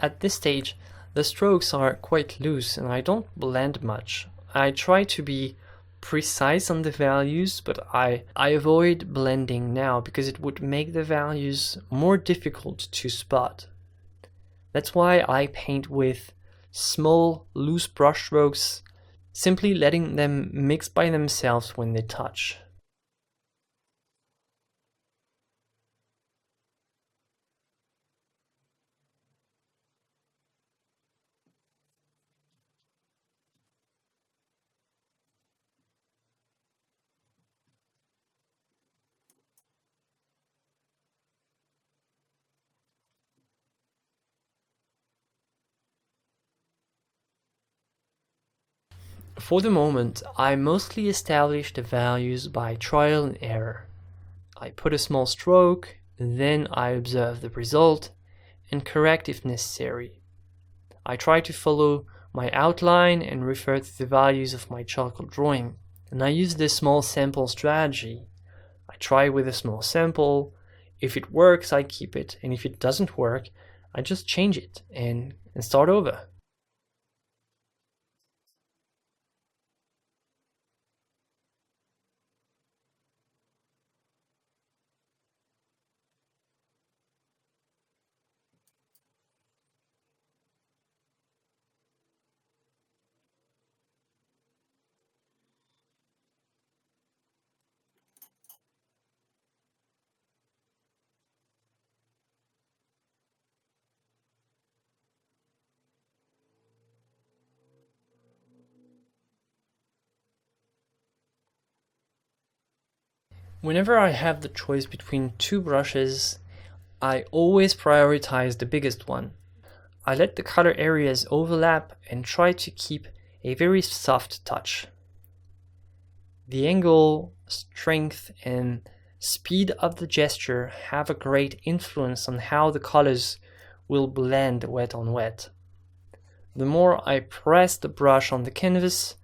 At this stage, the strokes are quite loose and I don't blend much. I try to be precise on the values, but I avoid blending now because it would make the values more difficult to spot. That's why I paint with small, loose brush strokes, simply letting them mix by themselves when they touch. For the moment, I mostly establish the values by trial and error. I put a small stroke, then I observe the result and correct if necessary. I try to follow my outline and refer to the values of my charcoal drawing, and I use this small sample strategy. I try with a small sample. If it works, I keep it, and if it doesn't work, I just change it and start over. Whenever I have the choice between two brushes, I always prioritize the biggest one. I let the color areas overlap and try to keep a very soft touch. The angle, strength, and speed of the gesture have a great influence on how the colors will blend wet on wet. The more I press the brush on the canvas,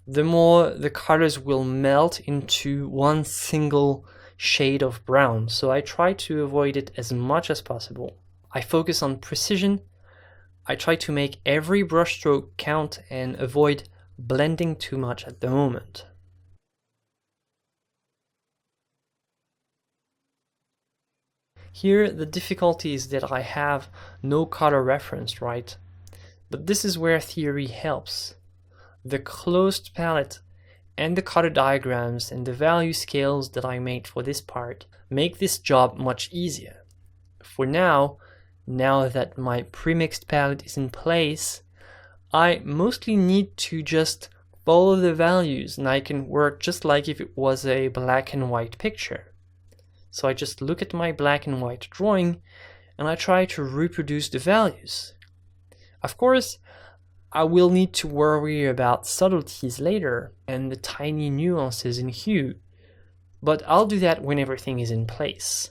the more the colors will melt into one single shade of brown, so I try to avoid it as much as possible. I focus on precision. I try to make every brushstroke count and avoid blending too much at the moment. Here the difficulty is that I have no color reference, right? But this is where theory helps. The closed palette and the color diagrams and the value scales that I made for this part make this job much easier. For now, now that my premixed palette is in place, I mostly need to just follow the values and I can work just like if it was a black and white picture. So I just look at my black and white drawing and I try to reproduce the values. Of course, I will need to worry about subtleties later and the tiny nuances in hue, but I'll do that when everything is in place.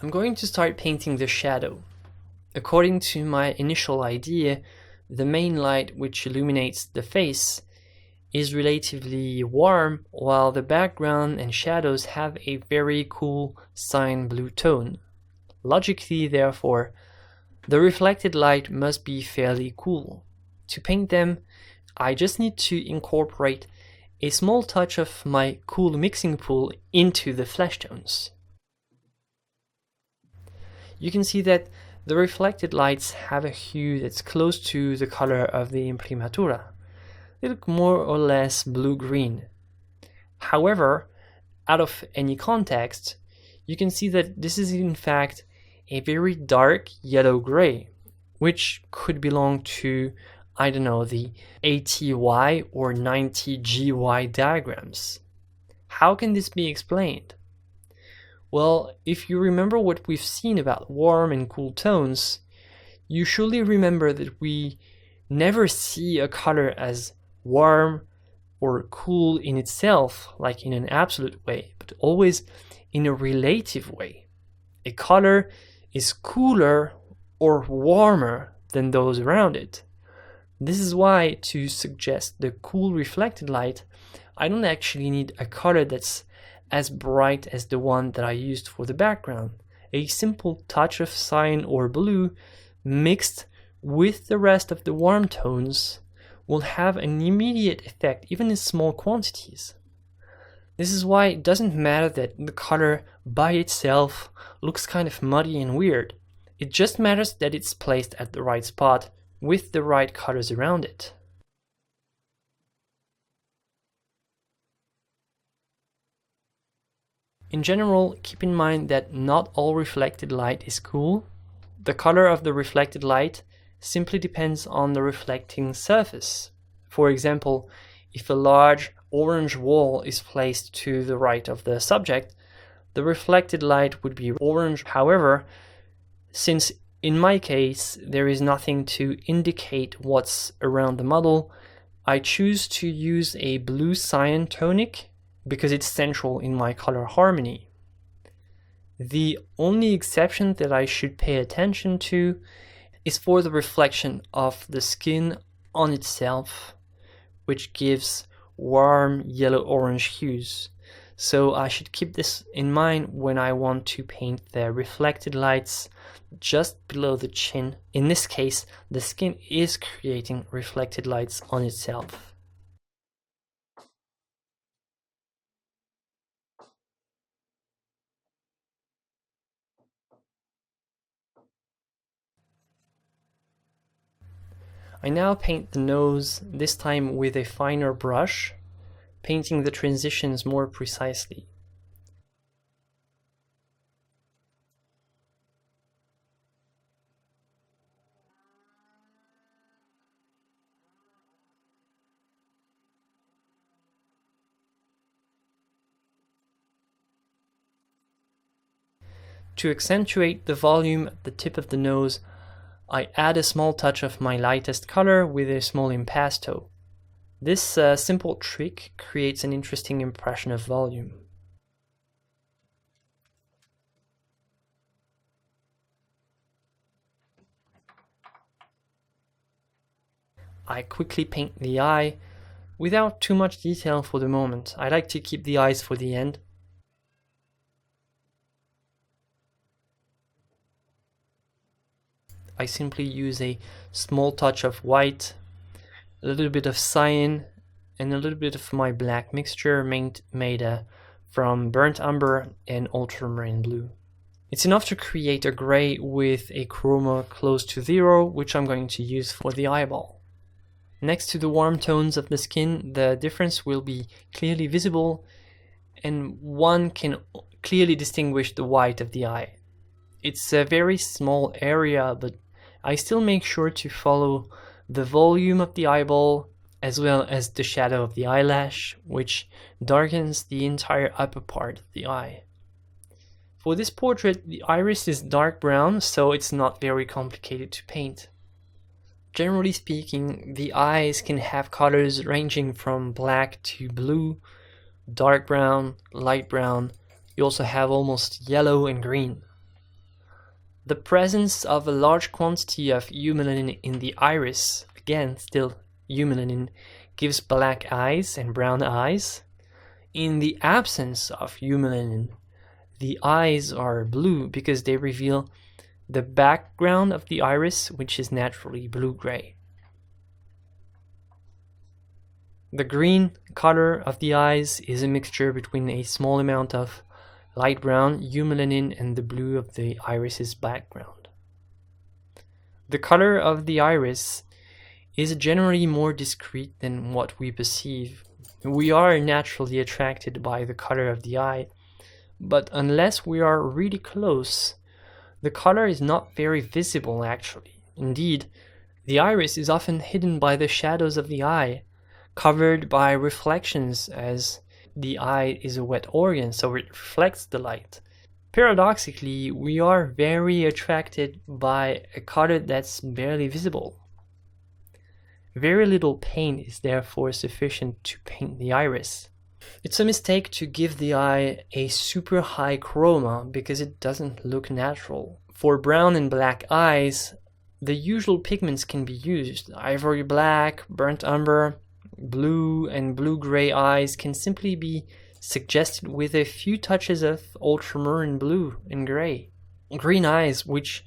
I'm going to start painting the shadow. According to my initial idea, the main light which illuminates the face is relatively warm, while the background and shadows have a very cool cyan blue tone. Logically, therefore, the reflected light must be fairly cool. To paint them, I just need to incorporate a small touch of my cool mixing pool into the flesh tones. You can see that the reflected lights have a hue that's close to the color of the imprimatura. They look more or less blue-green. However, out of any context, you can see that this is in fact a very dark yellow-gray, which could belong to, I don't know, the ATY or 90GY diagrams. How can this be explained? Well, if you remember what we've seen about warm and cool tones, you surely remember that we never see a color as warm or cool in itself, like in an absolute way, but always in a relative way. A color is cooler or warmer than those around it. This is why, to suggest the cool reflected light, I don't actually need a color that's as bright as the one that I used for the background. A simple touch of cyan or blue mixed with the rest of the warm tones will have an immediate effect, even in small quantities. This is why it doesn't matter that the color by itself looks kind of muddy and weird. It just matters that it's placed at the right spot with the right colors around it. In general, keep in mind that not all reflected light is cool. The color of the reflected light simply depends on the reflecting surface. For example, if a large orange wall is placed to the right of the subject, the reflected light would be orange. However, since in my case there is nothing to indicate what's around the model, I choose to use a blue cyan tonic because it's central in my color harmony. The only exception that I should pay attention to is for the reflection of the skin on itself, which gives warm yellow-orange hues. So I should keep this in mind when I want to paint the reflected lights just below the chin. In this case, the skin is creating reflected lights on itself. I now paint the nose, this time with a finer brush, painting the transitions more precisely. To accentuate the volume at the tip of the nose, I add a small touch of my lightest color with a small impasto. This simple trick creates an interesting impression of volume. I quickly paint the eye without too much detail for the moment. I like to keep the eyes for the end. I simply use a small touch of white, a little bit of cyan, and a little bit of my black mixture made from burnt umber and ultramarine blue. It's enough to create a gray with a chroma close to 0, which I'm going to use for the eyeball. Next to the warm tones of the skin, the difference will be clearly visible, and one can clearly distinguish the white of the eye. It's a very small area, but I still make sure to follow the volume of the eyeball as well as the shadow of the eyelash, which darkens the entire upper part of the eye. For this portrait, the iris is dark brown, so it's not very complicated to paint. Generally speaking, the eyes can have colors ranging from black to blue, dark brown, light brown. You also have almost yellow and green. The presence of a large quantity of eumelanin in the iris, again still eumelanin, gives black eyes and brown eyes. In the absence of eumelanin, the eyes are blue because they reveal the background of the iris, which is naturally blue-gray. The green color of the eyes is a mixture between a small amount of light brown eumelanin and the blue of the iris's background. The color of the iris is generally more discreet than what we perceive. We are naturally attracted by the color of the eye, but unless we are really close, the color is not very visible actually. Indeed, the iris is often hidden by the shadows of the eye, covered by reflections, as the eye is a wet organ, so it reflects the light. Paradoxically, we are very attracted by a color that's barely visible. Very little paint is therefore sufficient to paint the iris. It's a mistake to give the eye a super high chroma because it doesn't look natural. For brown and black eyes, the usual pigments can be used. Ivory black, burnt umber, blue and blue-gray eyes can simply be suggested with a few touches of ultramarine blue and gray. Green eyes, which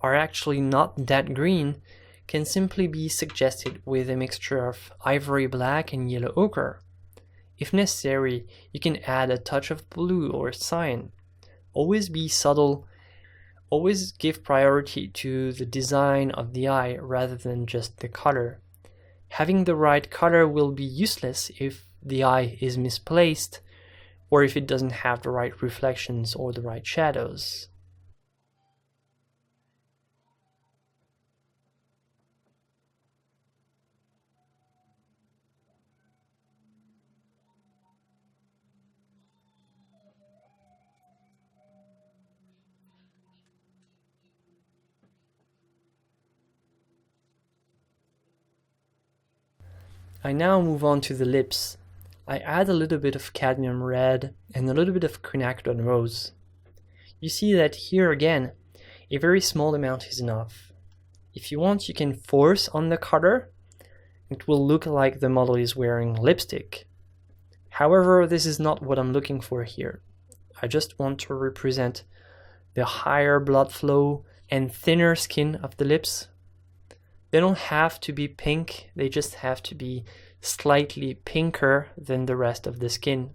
are actually not that green, can simply be suggested with a mixture of ivory black and yellow ochre. If necessary, you can add a touch of blue or cyan. Always be subtle. Always give priority to the design of the eye rather than just the color. Having the right color will be useless if the eye is misplaced or if it doesn't have the right reflections or the right shadows. I now move on to the lips. I add a little bit of cadmium red and a little bit of quinacridone rose. You see that here again, a very small amount is enough. If you want, you can force on the color. It will look like the model is wearing lipstick. However, this is not what I'm looking for here. I just want to represent the higher blood flow and thinner skin of the lips. They don't have to be pink, they just have to be slightly pinker than the rest of the skin.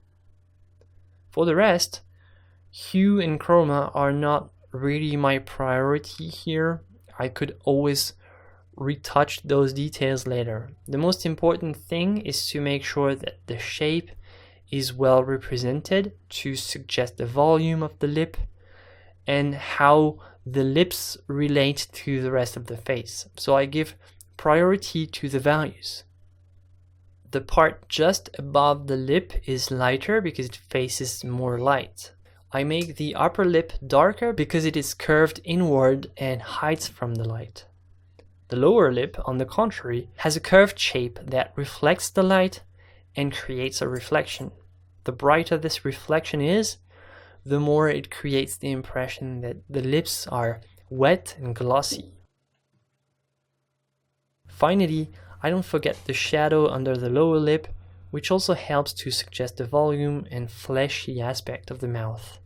For the rest, hue and chroma are not really my priority here. I could always retouch those details later. The most important thing is to make sure that the shape is well represented to suggest the volume of the lip and how the lips relate to the rest of the face. So I give priority to the values. The part just above the lip is lighter because it faces more light. I make the upper lip darker because it is curved inward and hides from the light. The lower lip, on the contrary, has a curved shape that reflects the light and creates a reflection. The brighter this reflection is, the more it creates the impression that the lips are wet and glossy. Finally, I don't forget the shadow under the lower lip, which also helps to suggest the volume and fleshy aspect of the mouth.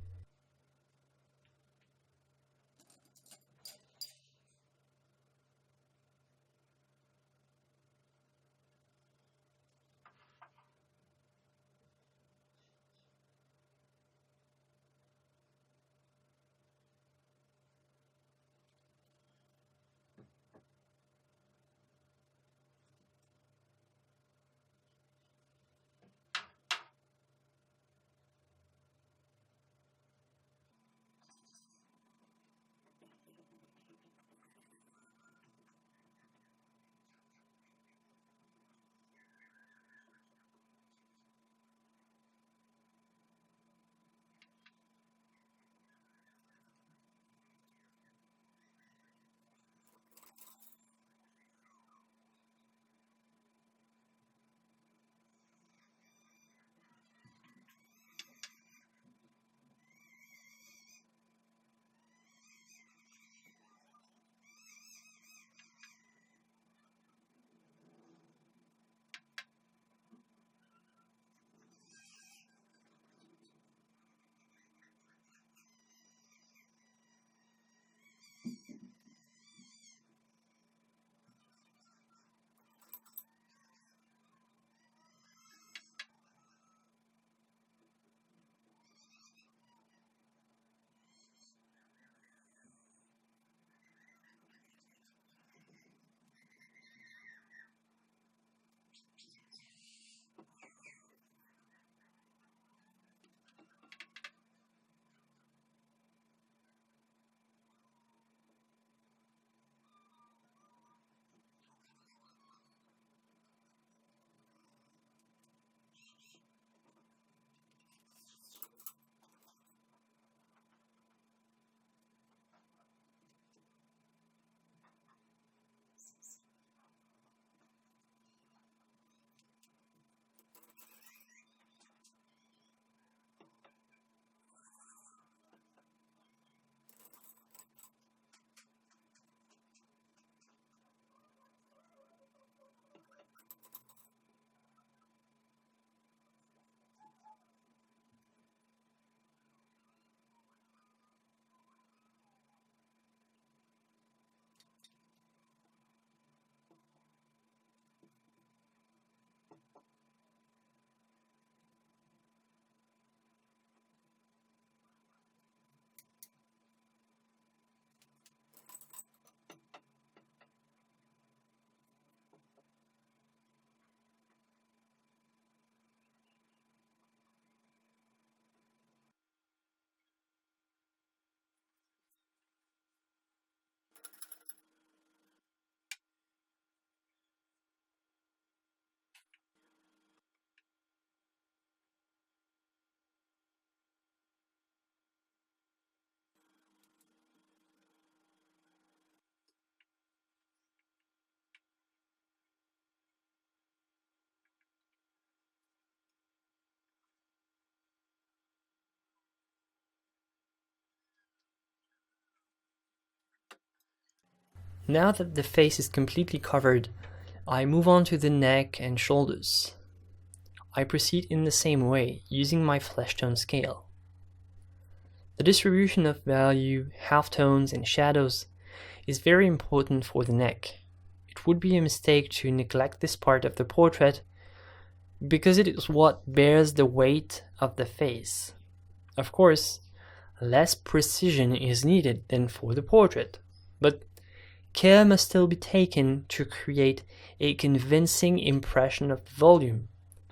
Now that the face is completely covered, I move on to the neck and shoulders. I proceed in the same way, using my flesh tone scale. The distribution of value, halftones, and shadows is very important for the neck. It would be a mistake to neglect this part of the portrait because it is what bears the weight of the face. Of course, less precision is needed than for the portrait, but care must still be taken to create a convincing impression of volume.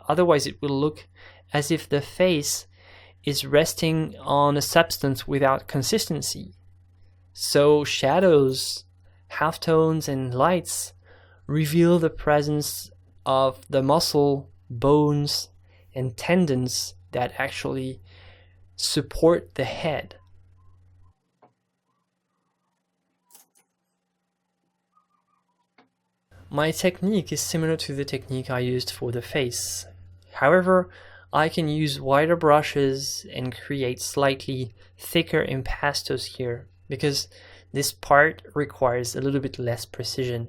Otherwise, it will look as if the face is resting on a substance without consistency. So shadows, halftones, and lights reveal the presence of the muscle, bones, and tendons that actually support the head. My technique is similar to the technique I used for the face. However, I can use wider brushes and create slightly thicker impastos here, because this part requires a little bit less precision.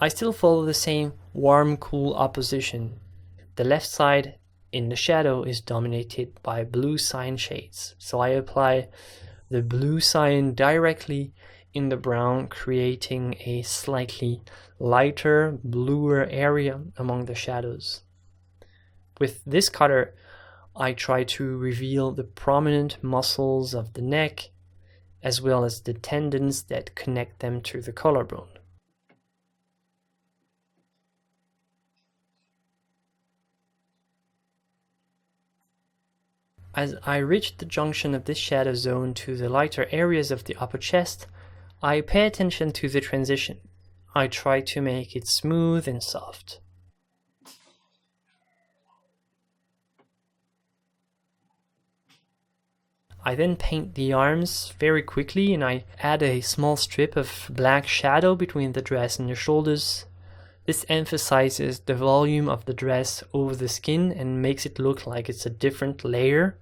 I still follow the same warm-cool opposition. The left side in the shadow is dominated by blue cyan shades, so I apply the blue cyan directly in the brown, creating a slightly lighter, bluer area among the shadows. With this cutter, I try to reveal the prominent muscles of the neck, as well as the tendons that connect them to the collarbone. As I reach the junction of this shadow zone to the lighter areas of the upper chest, I pay attention to the transition. I try to make it smooth and soft. I then paint the arms very quickly, and I add a small strip of black shadow between the dress and the shoulders. This emphasizes the volume of the dress over the skin and makes it look like it's a different layer.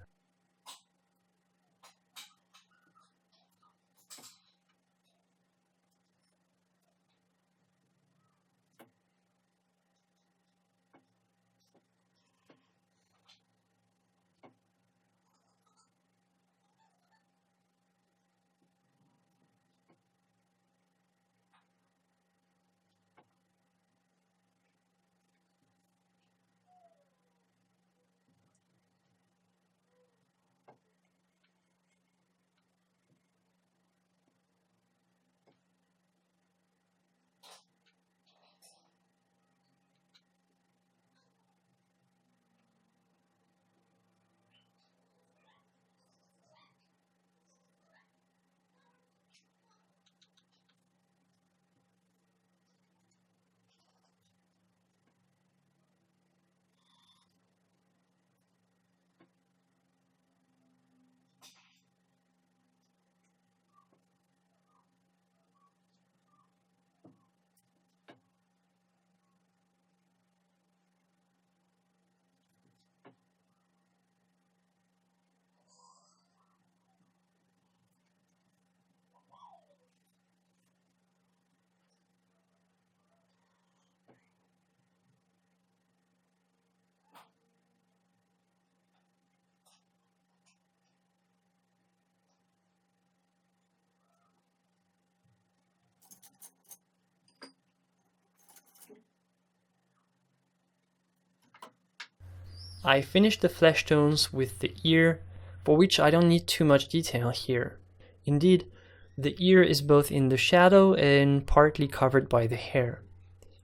I finish the flesh tones with the ear, for which I don't need too much detail here. Indeed, the ear is both in the shadow and partly covered by the hair.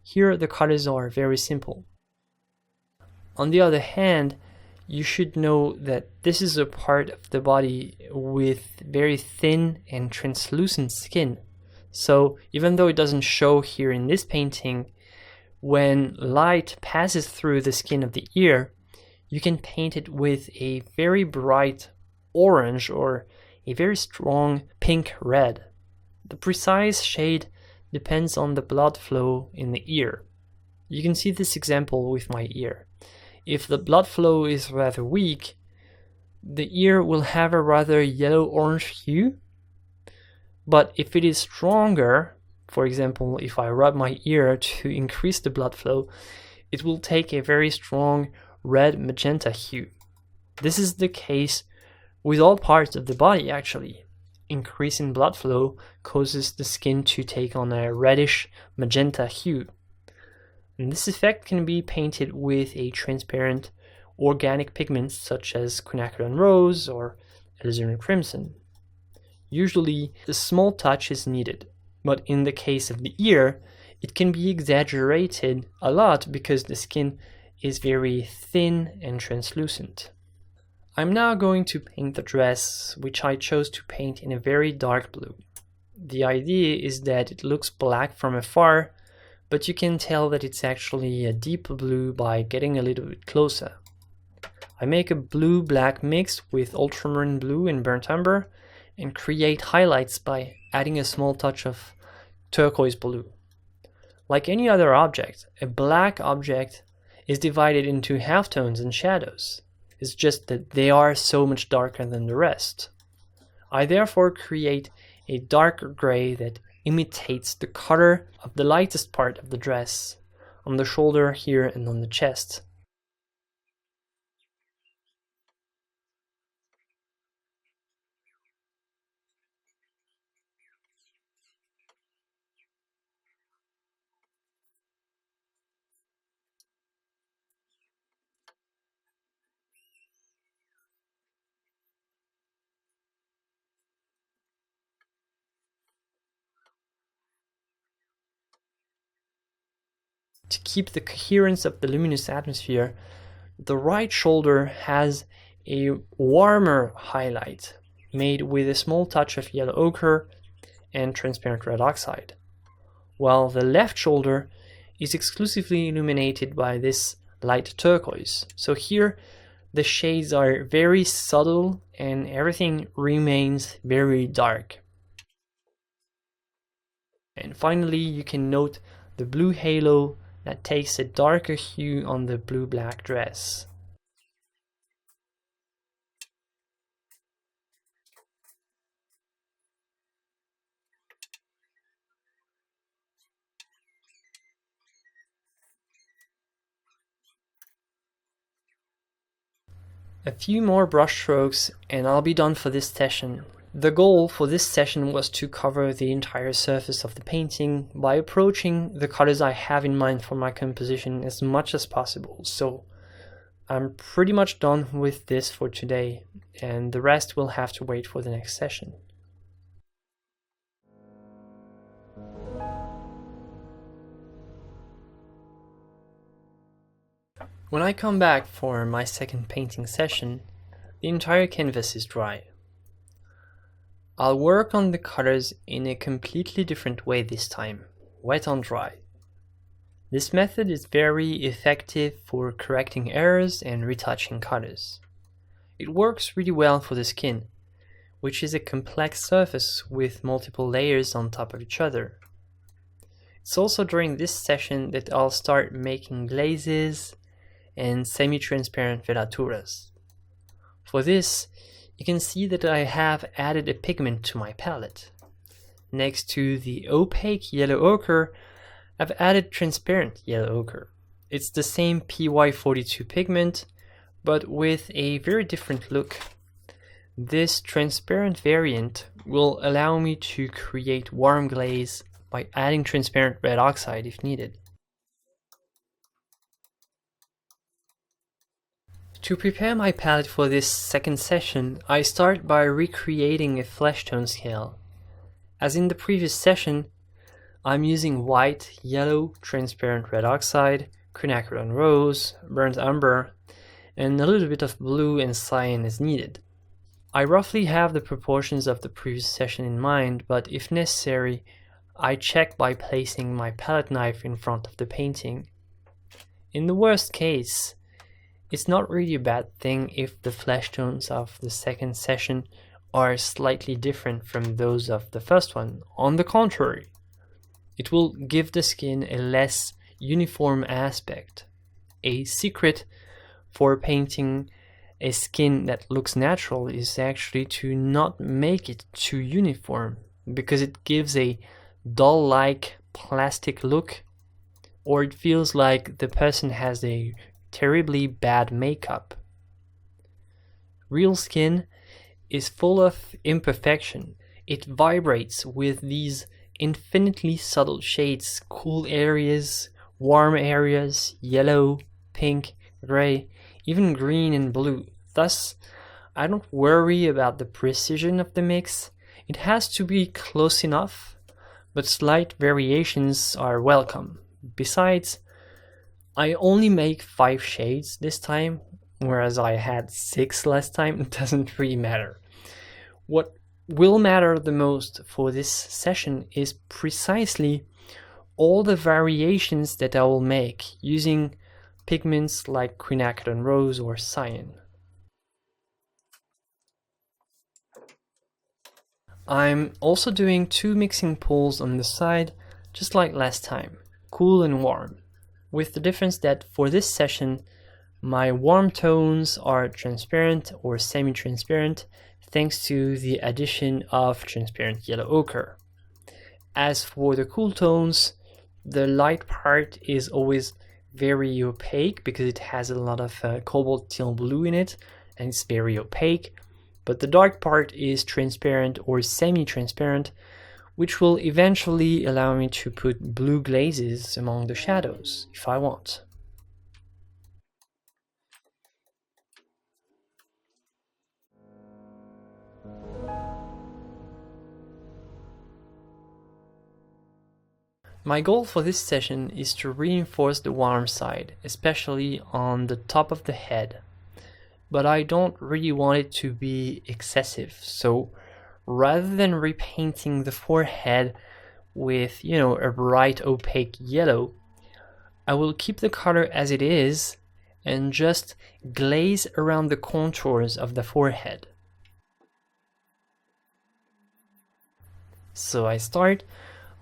Here the colors are very simple. On the other hand, you should know that this is a part of the body with very thin and translucent skin. So even though it doesn't show here in this painting, when light passes through the skin of the ear, you can paint it with a very bright orange or a very strong pink red. The precise shade depends on the blood flow in the ear. You can see this example with my ear. If the blood flow is rather weak, the ear will have a rather yellow-orange hue. But if it is stronger, for example, if I rub my ear to increase the blood flow, it will take a very strong red magenta hue. This is the case with all parts of the body actually. Increase in blood flow causes the skin to take on a reddish magenta hue. And this effect can be painted with a transparent organic pigment such as quinacridone rose or alizarin crimson. Usually a small touch is needed, but in the case of the ear, it can be exaggerated a lot because the skin is very thin and translucent. I'm now going to paint the dress, which I chose to paint in a very dark blue. The idea is that it looks black from afar, but you can tell that it's actually a deep blue by getting a little bit closer. I make a blue-black mix with ultramarine blue and burnt umber and create highlights by adding a small touch of turquoise blue. Like any other object, a black object is divided into halftones and shadows. It's just that they are so much darker than the rest. I therefore create a darker gray that imitates the color of the lightest part of the dress, on the shoulder here and on the chest. To keep the coherence of the luminous atmosphere, the right shoulder has a warmer highlight made with a small touch of yellow ochre and transparent red oxide, while the left shoulder is exclusively illuminated by this light turquoise. So here the shades are very subtle and everything remains very dark. And finally, you can note the blue halo that takes a darker hue on the blue-black dress. A few more brush strokes and I'll be done for this session. The goal for this session was to cover the entire surface of the painting by approaching the colors I have in mind for my composition as much as possible. So I'm pretty much done with this for today, and the rest will have to wait for the next session. When I come back for my second painting session, the entire canvas is dry. I'll work on the colors in a completely different way this time, wet on dry. This method is very effective for correcting errors and retouching colors. It works really well for the skin, which is a complex surface with multiple layers on top of each other. It's also during this session that I'll start making glazes and semi-transparent velaturas. For this, you can see that I have added a pigment to my palette. Next to the opaque yellow ochre, I've added transparent yellow ochre. It's the same PY42 pigment, but with a very different look. This transparent variant will allow me to create warm glaze by adding transparent red oxide if needed. To prepare my palette for this second session, I start by recreating a flesh tone scale. As in the previous session, I'm using white, yellow, transparent red oxide, quinacridone rose, burnt umber, and a little bit of blue and cyan as needed. I roughly have the proportions of the previous session in mind, but if necessary, I check by placing my palette knife in front of the painting. In the worst case, it's not really a bad thing if the flesh tones of the second session are slightly different from those of the first one. On the contrary, it will give the skin a less uniform aspect. A secret for painting a skin that looks natural is actually to not make it too uniform, because it gives a doll-like plastic look, or it feels like the person has a terribly bad makeup. Real skin is full of imperfection. It vibrates with these infinitely subtle shades, cool areas, warm areas, yellow, pink, gray, even green and blue. Thus, I don't worry about the precision of the mix. It has to be close enough, but slight variations are welcome. Besides, I only make 5 shades this time, whereas I had 6 last time. It doesn't really matter. What will matter the most for this session is precisely all the variations that I will make using pigments like quinacridone rose or cyan. I'm also doing 2 mixing pools on the side, just like last time, cool and warm, with the difference that for this session, my warm tones are transparent or semi-transparent thanks to the addition of transparent yellow ochre. As for the cool tones, the light part is always very opaque because it has a lot of cobalt teal blue in it and it's very opaque, but the dark part is transparent or semi-transparent, which will eventually allow me to put blue glazes among the shadows if I want. My goal for this session is to reinforce the warm side, especially on the top of the head. But I don't really want it to be excessive, so rather than repainting the forehead with, a bright opaque yellow, I will keep the color as it is and just glaze around the contours of the forehead. So I start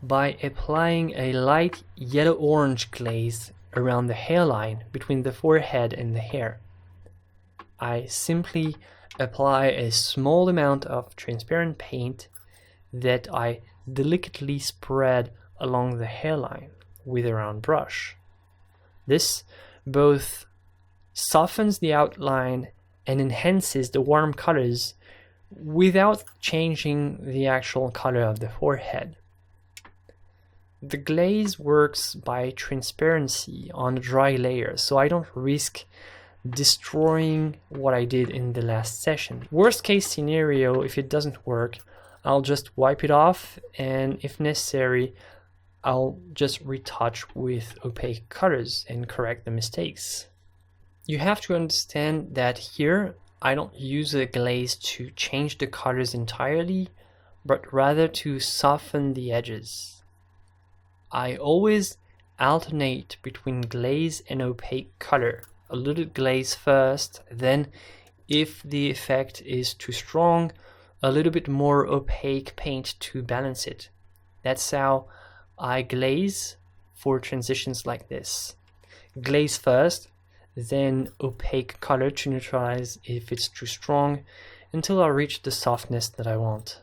by applying a light yellow-orange glaze around the hairline between the forehead and the hair. I simply apply a small amount of transparent paint that I delicately spread along the hairline with a round brush. This both softens the outline and enhances the warm colors without changing the actual color of the forehead. The glaze works by transparency on a dry layer, so I don't risk destroying what I did in the last session. Worst case scenario, if it doesn't work, I'll just wipe it off, and if necessary, I'll just retouch with opaque colors and correct the mistakes. You have to understand that here I don't use a glaze to change the colors entirely, but rather to soften the edges. I always alternate between glaze and opaque color. A little glaze first, then if the effect is too strong, a little bit more opaque paint to balance it. That's how I glaze for transitions like this. Glaze first, then opaque color to neutralize if it's too strong, until I reach the softness that I want.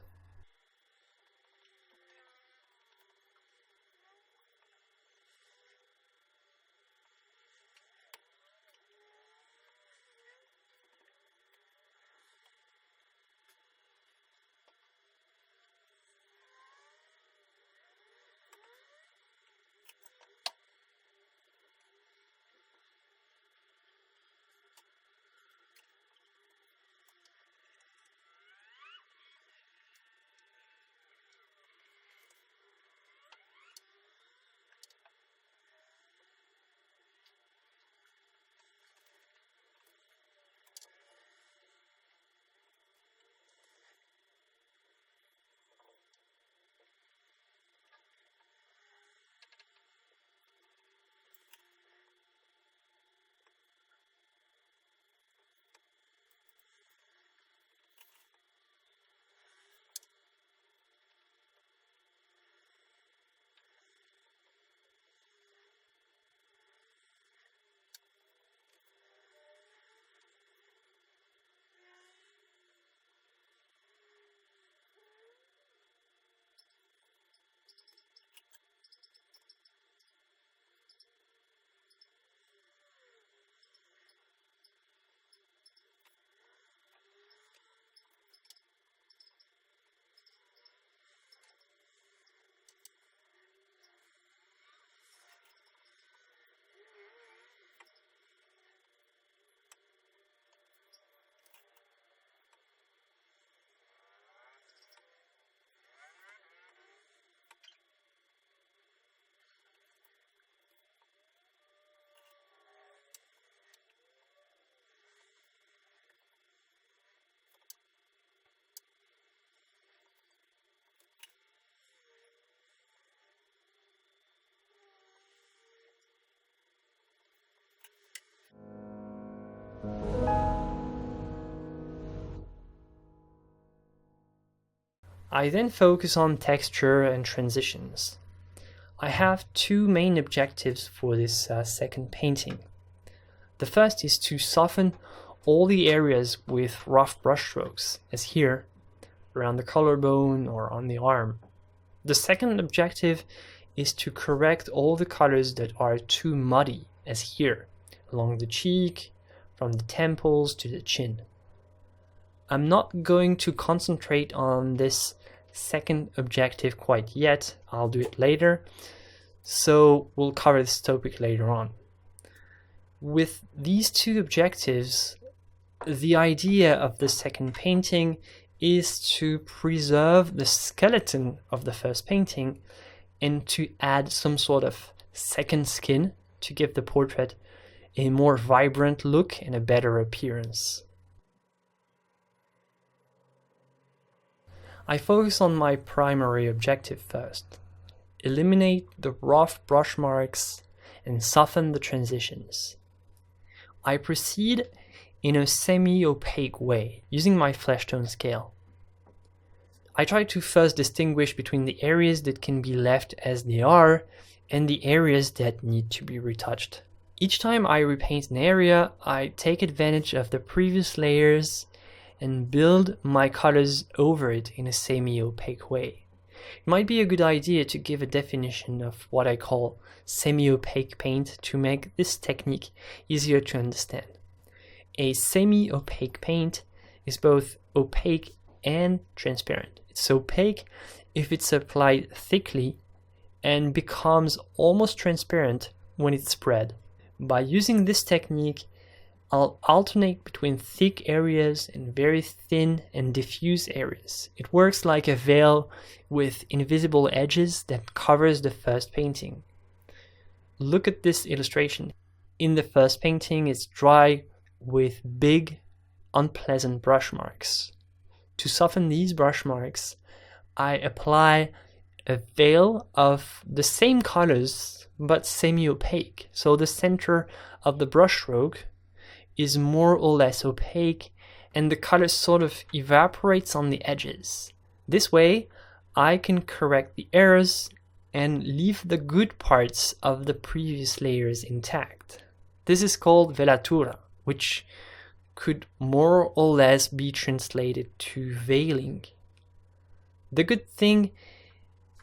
I then focus on texture and transitions. I have two main objectives for this second painting. The first is to soften all the areas with rough brushstrokes, as here, around the collarbone or on the arm. The second objective is to correct all the colors that are too muddy, as here, along the cheek, from the temples to the chin. I'm not going to concentrate on this second objective quite yet, I'll do it later, so we'll cover this topic later on. With these two objectives, the idea of the second painting is to preserve the skeleton of the first painting and to add some sort of second skin to give the portrait a more vibrant look and a better appearance. I focus on my primary objective first. Eliminate the rough brush marks and soften the transitions. I proceed in a semi-opaque way, using my flesh tone scale. I try to first distinguish between the areas that can be left as they are and the areas that need to be retouched. Each time I repaint an area, I take advantage of the previous layers and build my colors over it in a semi-opaque way. It might be a good idea to give a definition of what I call semi-opaque paint to make this technique easier to understand. A semi-opaque paint is both opaque and transparent. It's opaque if it's applied thickly and becomes almost transparent when it's spread. By using this technique, I'll alternate between thick areas and very thin and diffuse areas. It works like a veil with invisible edges that covers the first painting. Look at this illustration. In the first painting, it's dry with big, unpleasant brush marks. To soften these brush marks, I apply a veil of the same colors but semi-opaque. So the center of the brush stroke is more or less opaque and the color sort of evaporates on the edges. This way, I can correct the errors and leave the good parts of the previous layers intact. This is called velatura, which could more or less be translated to veiling. The good thing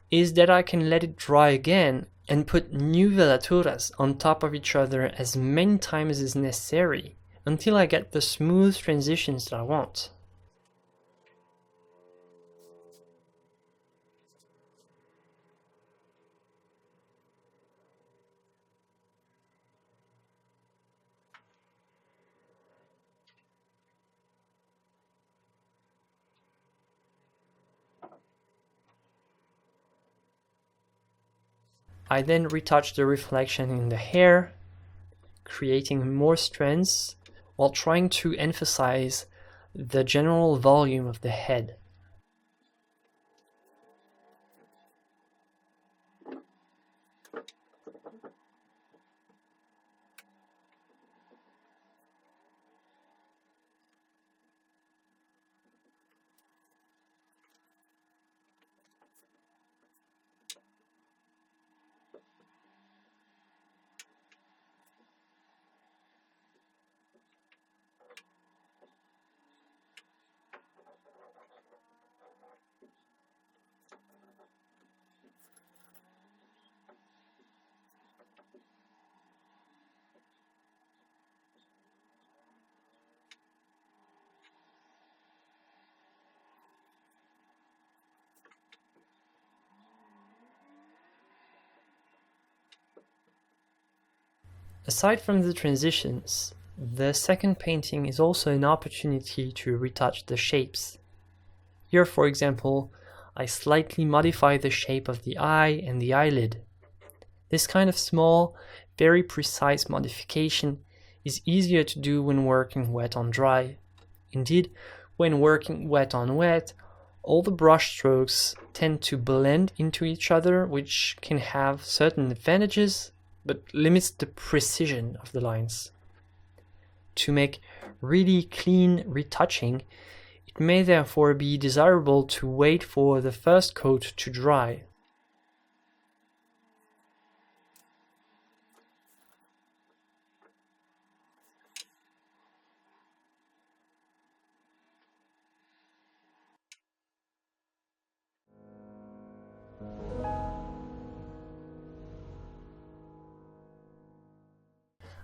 is that I can let it dry again and put new velaturas on top of each other as many times as necessary until I get the smooth transitions that I want. I then retouch the reflection in the hair, creating more strands while trying to emphasize the general volume of the head. Aside from the transitions, the second painting is also an opportunity to retouch the shapes. Here, for example, I slightly modify the shape of the eye and the eyelid. This kind of small, very precise modification is easier to do when working wet on dry. Indeed, when working wet on wet, all the brush strokes tend to blend into each other, which can have certain advantages, but limits the precision of the lines. To make really clean retouching, It may therefore be desirable to wait for the first coat to dry.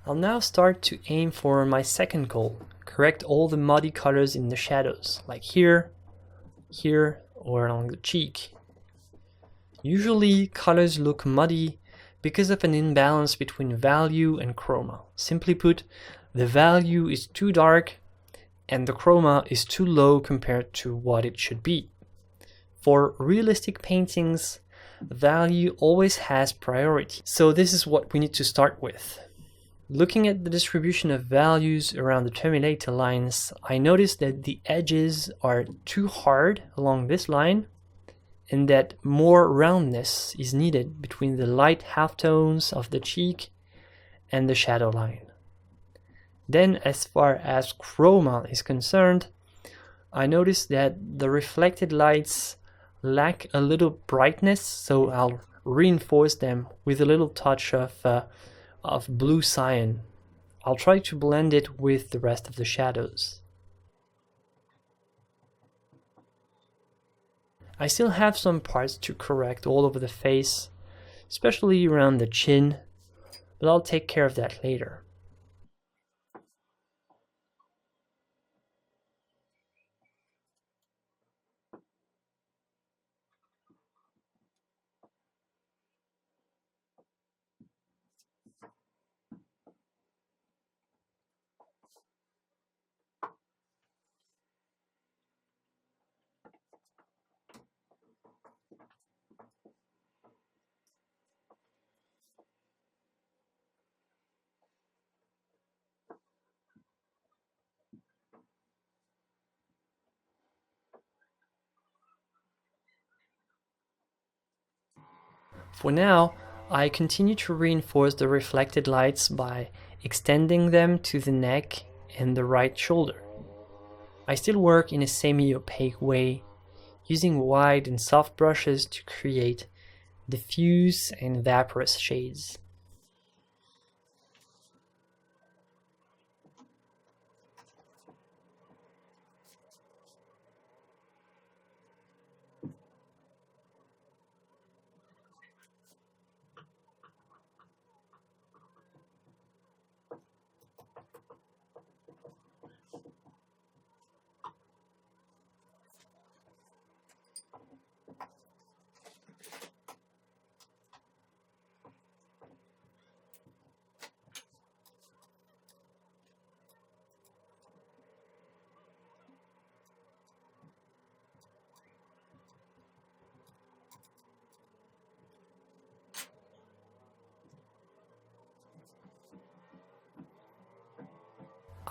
I'll now start to aim for my second goal, correct all the muddy colors in the shadows, like here, here, or along the cheek. Usually colors look muddy because of an imbalance between value and chroma. Simply put, the value is too dark and the chroma is too low compared to what it should be. For realistic paintings, value always has priority, so this is what we need to start with. Looking at the distribution of values around the terminator lines, I noticed that the edges are too hard along this line and that more roundness is needed between the light halftones of the cheek and the shadow line. Then, as far as chroma is concerned, I noticed that the reflected lights lack a little brightness, so I'll reinforce them with a little touch of blue cyan. I'll try to blend it with the rest of the shadows. I still have some parts to correct all over the face, especially around the chin, but I'll take care of that later. For now, I continue to reinforce the reflected lights by extending them to the neck and the right shoulder. I still work in a semi-opaque way, using wide and soft brushes to create diffuse and vaporous shades.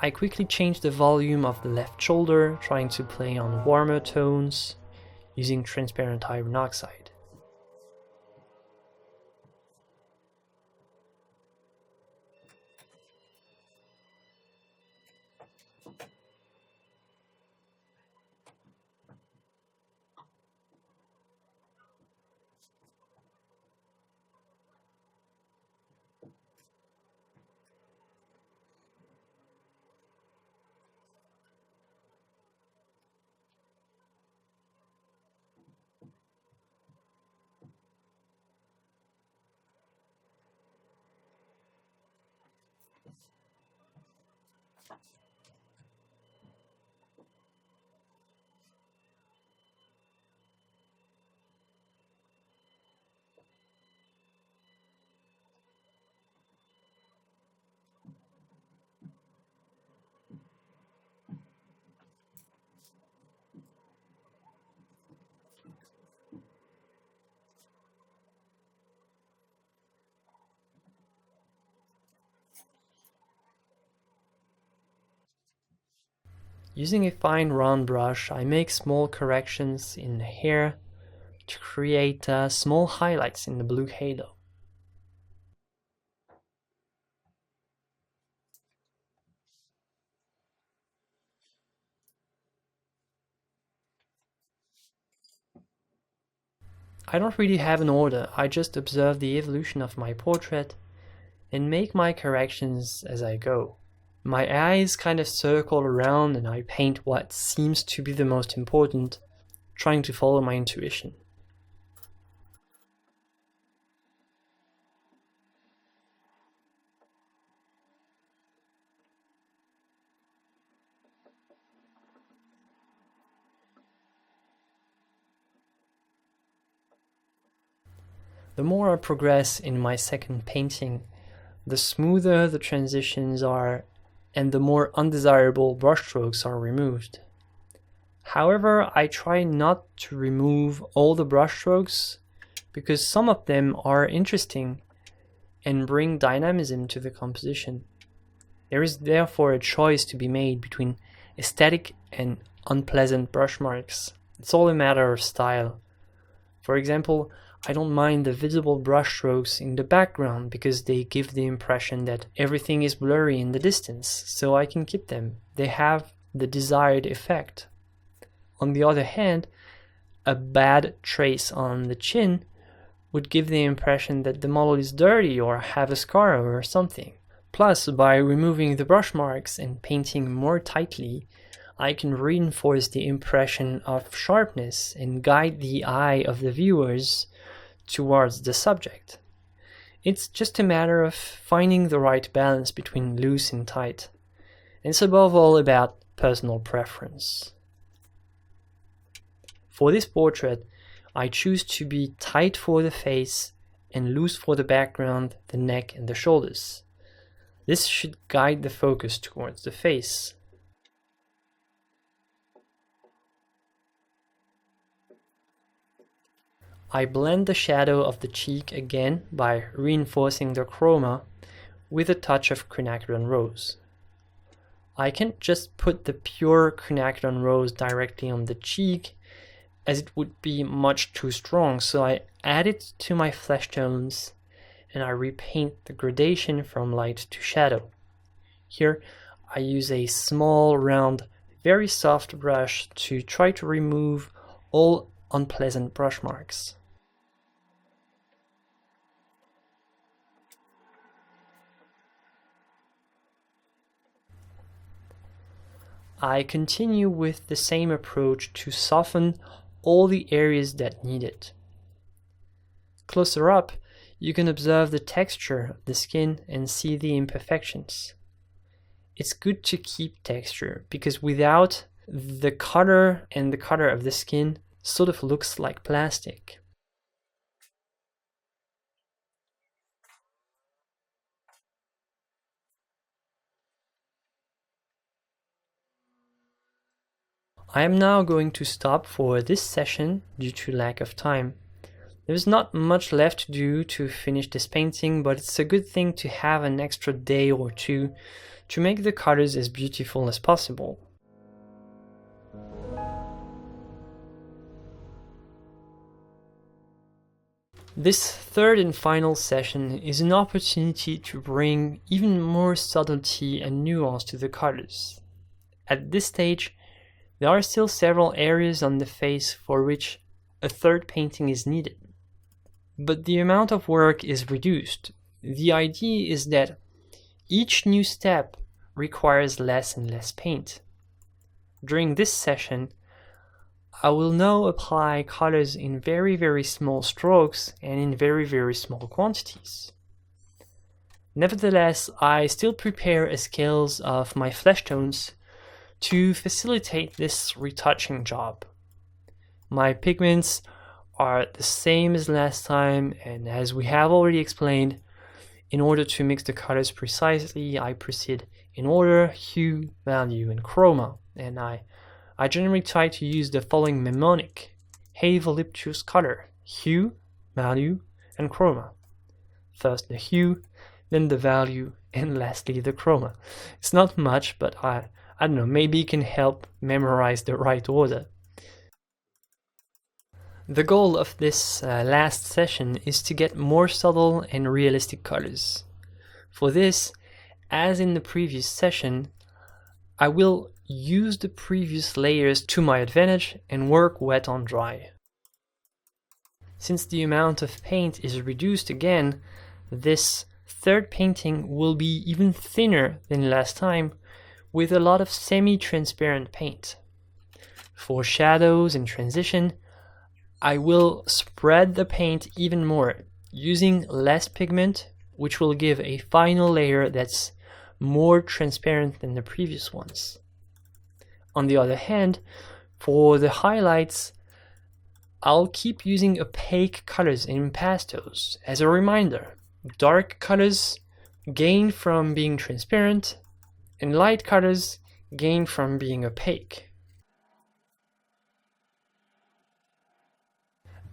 I quickly changed the volume of the left shoulder, trying to play on warmer tones using transparent iron oxide. Using a fine round brush, I make small corrections in the hair to create small highlights in the blue halo. I don't really have an order, I just observe the evolution of my portrait and make my corrections as I go. My eyes kind of circle around and I paint what seems to be the most important, trying to follow my intuition. The more I progress in my second painting, the smoother the transitions are and the more undesirable brushstrokes are removed. However, I try not to remove all the brushstrokes because some of them are interesting and bring dynamism to the composition. There is therefore a choice to be made between aesthetic and unpleasant brush marks. It's all a matter of style. For example, I don't mind the visible brushstrokes in the background because they give the impression that everything is blurry in the distance, so I can keep them. They have the desired effect. On the other hand, a bad trace on the chin would give the impression that the model is dirty or have a scar or something. Plus, by removing the brush marks and painting more tightly, I can reinforce the impression of sharpness and guide the eye of the viewers towards the subject. It's just a matter of finding the right balance between loose and tight. And it's above all about personal preference. For this portrait, I choose to be tight for the face and loose for the background, the neck and the shoulders. This should guide the focus towards the face. I blend the shadow of the cheek again by reinforcing the chroma with a touch of quinacridone rose. I can't just put the pure quinacridone rose directly on the cheek as it would be much too strong, so I add it to my flesh tones and I repaint the gradation from light to shadow. Here I use a small, round, very soft brush to try to remove all unpleasant brush marks. I continue with the same approach to soften all the areas that need it. Closer up, you can observe the texture of the skin and see the imperfections. It's good to keep texture because without the color and the color of the skin sort of looks like plastic. I am now going to stop for this session due to lack of time. There's not much left to do to finish this painting, but it's a good thing to have an extra day or two to make the colors as beautiful as possible. This third and final session is an opportunity to bring even more subtlety and nuance to the colors. At this stage, there are still several areas on the face for which a third painting is needed, but the amount of work is reduced. The idea is that each new step requires less and less paint. During this session, I will now apply colors in very, very small strokes and in very, very small quantities. Nevertheless, I still prepare a scales of my flesh tones to facilitate this retouching job. My pigments are the same as last time, and as we have already explained, in order to mix the colors precisely, I proceed in order, hue, value, and chroma, and I generally try to use the following mnemonic: Hey voluptuous color, hue, value, and chroma. First the hue, then the value, and lastly the chroma. It's not much, but I don't know, maybe it can help memorize the right order. The goal of this last session is to get more subtle and realistic colors. For this, as in the previous session, I will use the previous layers to my advantage and work wet on dry. Since the amount of paint is reduced again, this third painting will be even thinner than last time, with a lot of semi-transparent paint. For shadows and transition, I will spread the paint even more, using less pigment, which will give a final layer that's more transparent than the previous ones. On the other hand, for the highlights, I'll keep using opaque colors and impastos. As a reminder, dark colors gain from being transparent, and light colors gain from being opaque.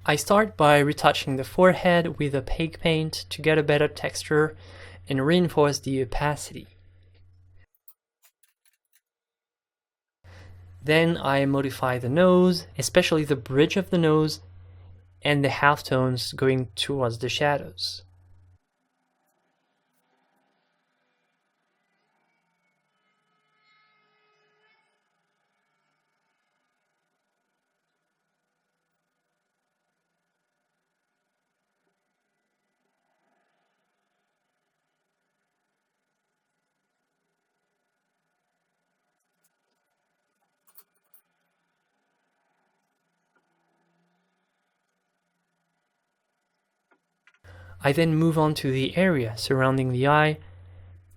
I start by retouching the forehead with opaque paint to get a better texture and reinforce the opacity. Then I modify the nose, especially the bridge of the nose and the halftones going towards the shadows. I then move on to the area surrounding the eye,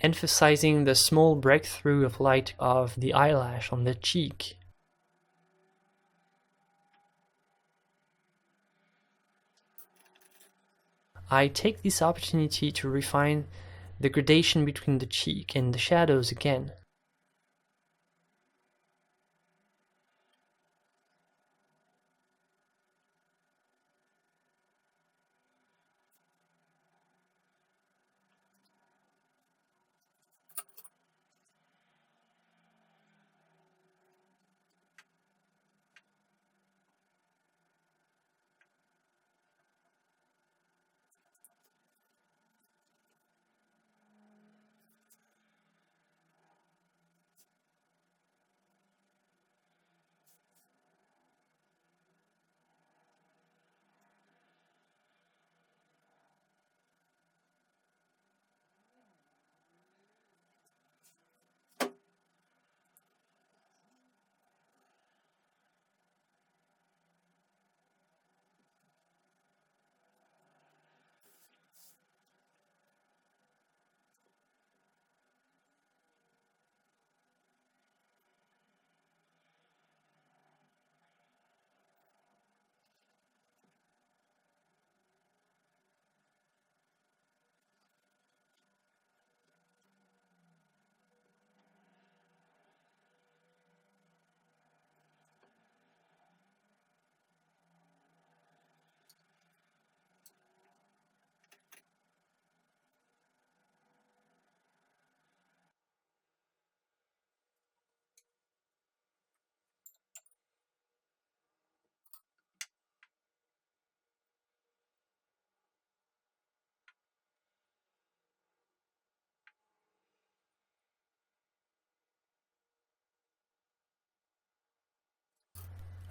emphasizing the small breakthrough of light of the eyelash on the cheek. I take this opportunity to refine the gradation between the cheek and the shadows again.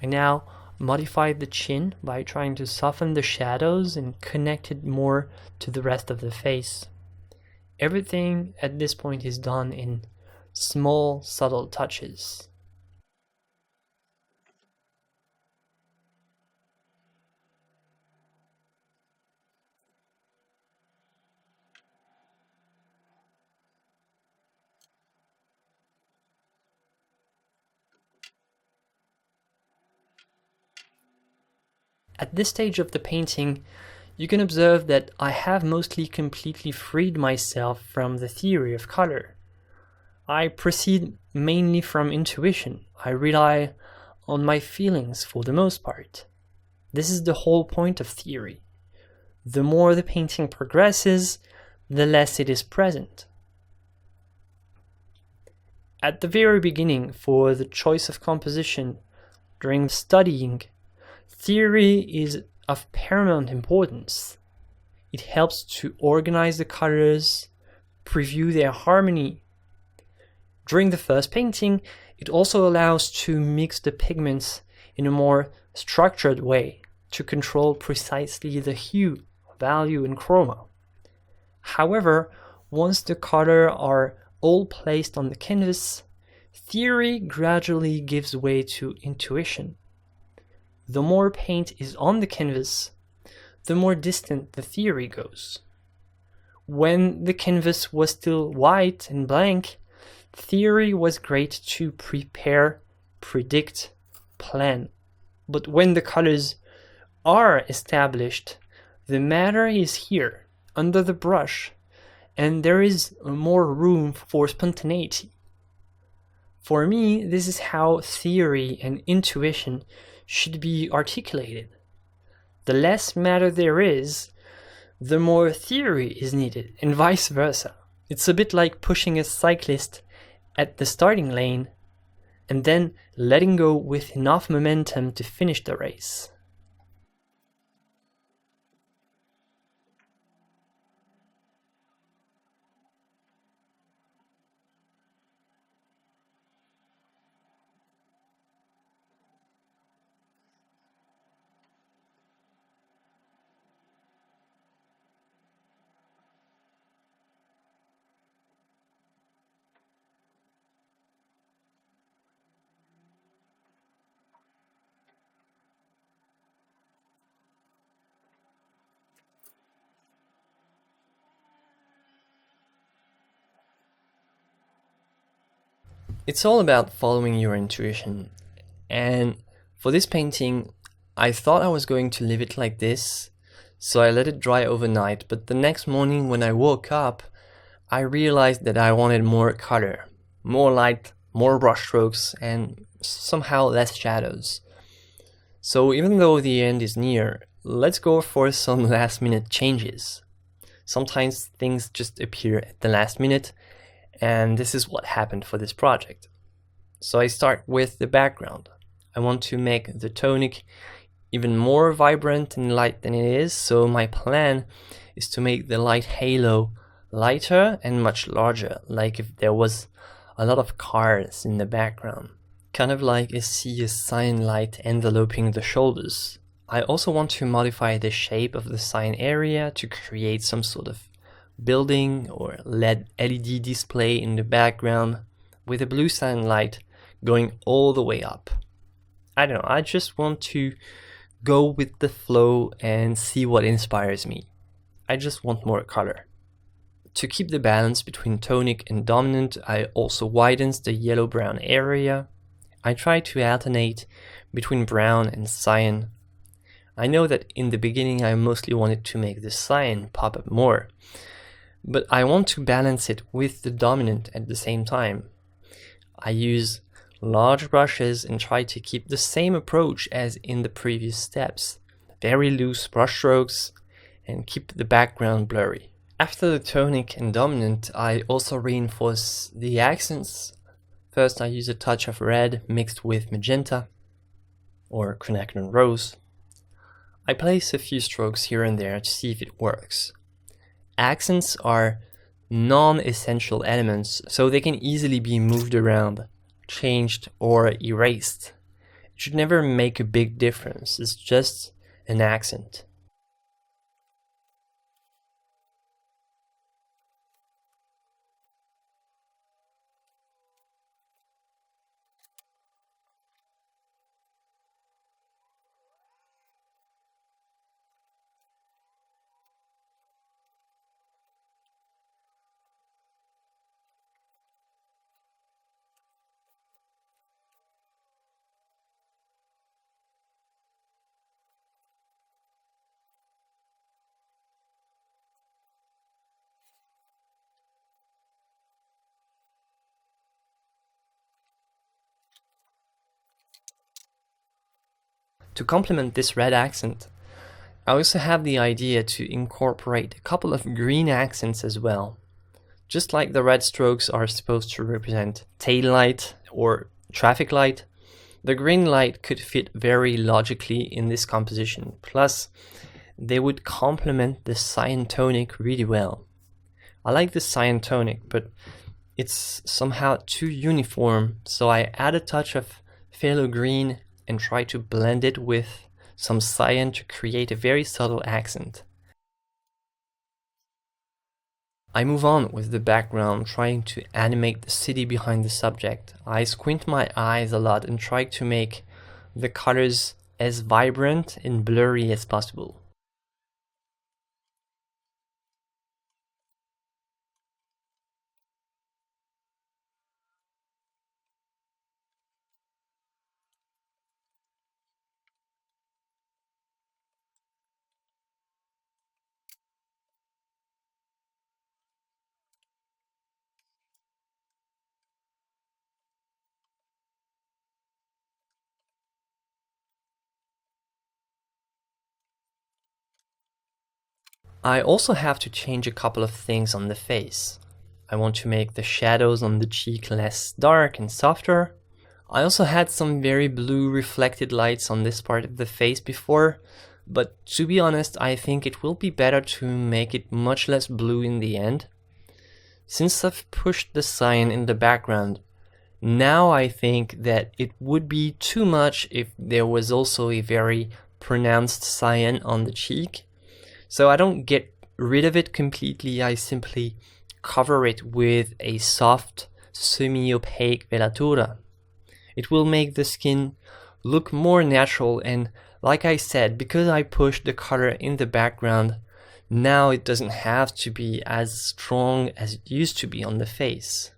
I now modify the chin by trying to soften the shadows and connect it more to the rest of the face. Everything at this point is done in small, subtle touches. At this stage of the painting, you can observe that I have mostly completely freed myself from the theory of color. I proceed mainly from intuition. I rely on my feelings for the most part. This is the whole point of theory. The more the painting progresses, the less it is present. At the very beginning, for the choice of composition, during studying, theory is of paramount importance. It helps to organize the colors, preview their harmony. During the first painting, it also allows to mix the pigments in a more structured way, to control precisely the hue, value, and chroma. However, once the colors are all placed on the canvas, theory gradually gives way to intuition. The more paint is on the canvas, the more distant the theory goes. When the canvas was still white and blank, theory was great to prepare, predict, plan. But when the colors are established, the matter is here, under the brush, and there is more room for spontaneity. For me, this is how theory and intuition should be articulated. The less matter there is, the more theory is needed, and vice versa. It's a bit like pushing a cyclist at the starting lane and then letting go with enough momentum to finish the race. It's all about following your intuition, and for this painting, I thought I was going to leave it like this, so I let it dry overnight, but the next morning when I woke up, I realized that I wanted more color, more light, more brushstrokes, and somehow less shadows. So even though the end is near, let's go for some last minute changes. Sometimes things just appear at the last minute, and this is what happened for this project. So I start with the background. I want to make the tonic even more vibrant and light than it is, so my plan is to make the light halo lighter and much larger, like if there was a lot of cars in the background, kind of like a sign light enveloping the shoulders. I also want to modify the shape of the sign area to create some sort of building or LED display in the background with a blue sign light going all the way up. I don't know, I just want to go with the flow and see what inspires me. I just want more color. To keep the balance between tonic and dominant, I also widens the yellow-brown area. I try to alternate between brown and cyan. I know that in the beginning I mostly wanted to make the cyan pop up more, but I want to balance it with the dominant at the same time. I use large brushes and try to keep the same approach as in the previous steps. Very loose brush strokes and keep the background blurry. After the tonic and dominant, I also reinforce the accents. First I use a touch of red mixed with magenta or quinacridone rose. I place a few strokes here and there to see if it works. Accents are non-essential elements, so they can easily be moved around, changed, or erased. It should never make a big difference, it's just an accent. To complement this red accent, I also have the idea to incorporate a couple of green accents as well. Just like the red strokes are supposed to represent tail light or traffic light, the green light could fit very logically in this composition. Plus, they would complement the cyan tonic really well. I like the cyan tonic, but it's somehow too uniform, so I add a touch of phthalo green and try to blend it with some cyan to create a very subtle accent. I move on with the background, trying to animate the city behind the subject. I squint my eyes a lot and try to make the colors as vibrant and blurry as possible. I also have to change a couple of things on the face. I want to make the shadows on the cheek less dark and softer. I also had some very blue reflected lights on this part of the face before, but to be honest, I think it will be better to make it much less blue in the end. Since I've pushed the cyan in the background, now I think that it would be too much if there was also a very pronounced cyan on the cheek. So I don't get rid of it completely, I simply cover it with a soft, semi-opaque velatura. It will make the skin look more natural, and like I said, because I pushed the color in the background, now it doesn't have to be as strong as it used to be on the face.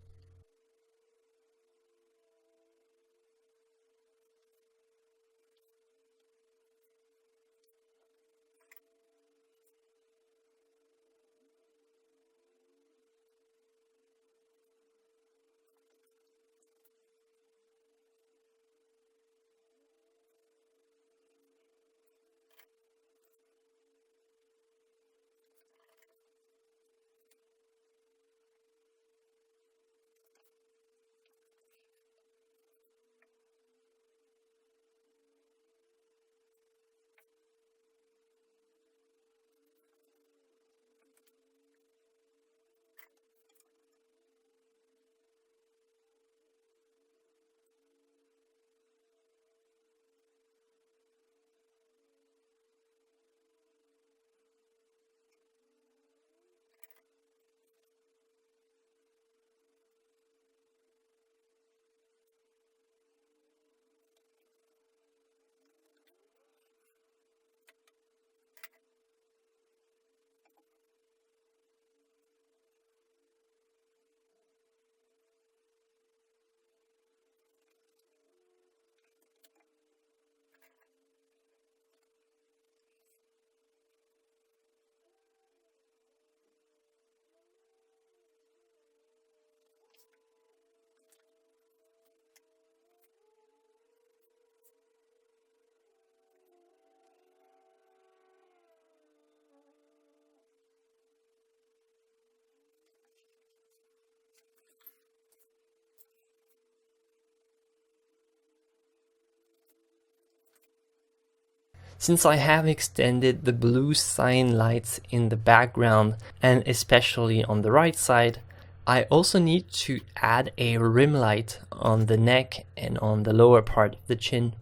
Since I have extended the blue cyan lights in the background and especially on the right side, I also need to add a rim light on the neck and on the lower part of the chin.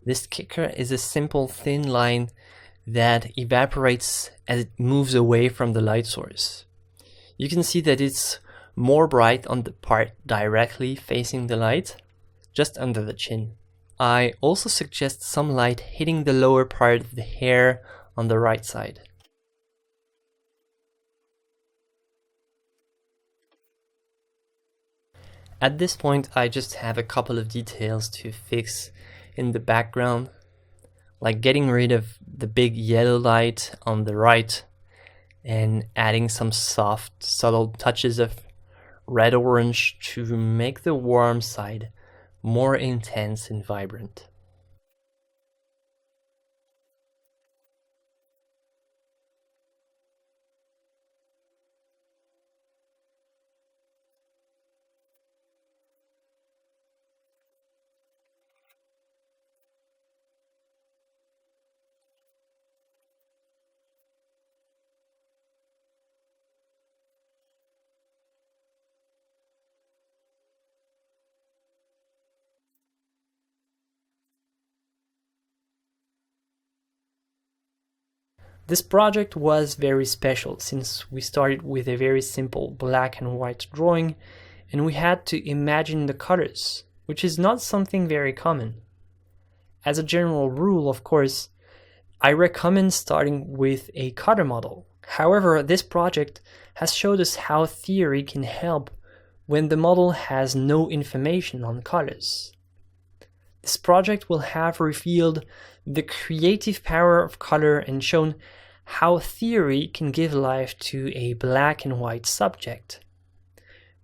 This kicker is a simple thin line that evaporates as it moves away from the light source. You can see that it's more bright on the part directly facing the light, just under the chin. I also suggest some light hitting the lower part of the hair on the right side. At this point, I just have a couple of details to fix in the background, like getting rid of the big yellow light on the right and adding some soft, subtle touches of red-orange to make the warm side more intense and vibrant. This project was very special since we started with a very simple black and white drawing and we had to imagine the colors, which is not something very common. As a general rule, of course, I recommend starting with a color model. However, this project has showed us how theory can help when the model has no information on colors. This project will have revealed the creative power of color and shown how theory can give life to a black and white subject.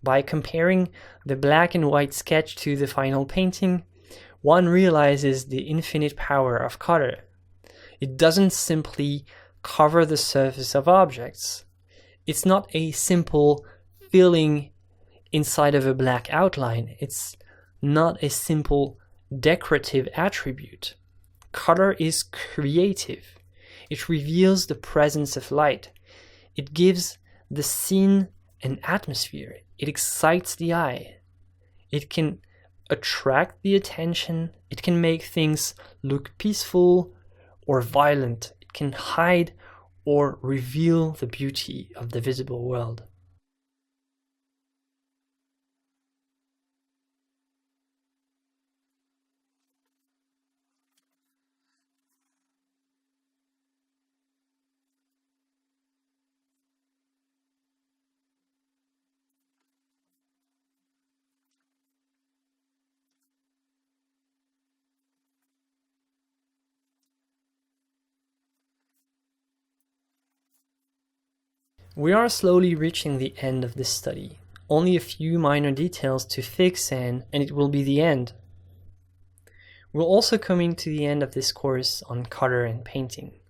By comparing the black and white sketch to the final painting, one realizes the infinite power of color. It doesn't simply cover the surface of objects. It's not a simple filling inside of a black outline. It's not a simple decorative attribute. Color is creative. It reveals the presence of light. It gives the scene an atmosphere. It excites the eye. It can attract the attention. It can make things look peaceful or violent. It can hide or reveal the beauty of the visible world. We are slowly reaching the end of this study. Only a few minor details to fix and it will be the end. We're also coming to the end of this course on color and painting.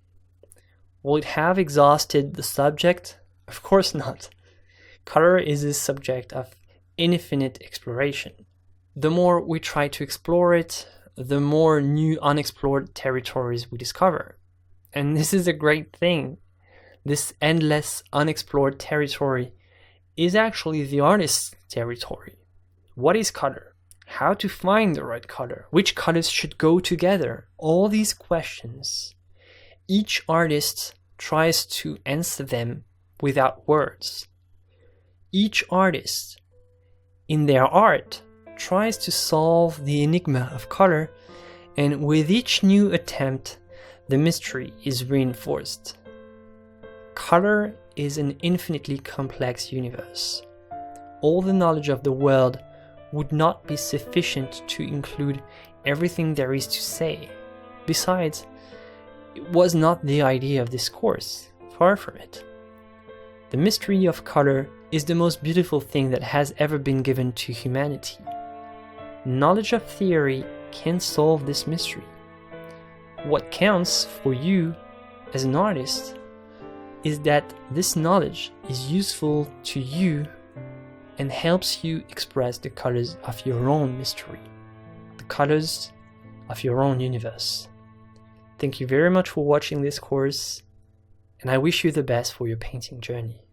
Will it have exhausted the subject? Of course not. Color is a subject of infinite exploration. The more we try to explore it, the more new unexplored territories we discover. And this is a great thing. This endless unexplored territory is actually the artist's territory. What is color? How to find the right color? Which colors should go together? All these questions. Each artist tries to answer them without words. Each artist, in their art, tries to solve the enigma of color, and with each new attempt, the mystery is reinforced. Color is an infinitely complex universe. All the knowledge of the world would not be sufficient to include everything there is to say. Besides, it was not the idea of this course, far from it. The mystery of color is the most beautiful thing that has ever been given to humanity. Knowledge of theory can't solve this mystery. What counts for you as an artist is that this knowledge is useful to you and helps you express the colors of your own mystery, the colors of your own universe. Thank you very much for watching this course, and I wish you the best for your painting journey.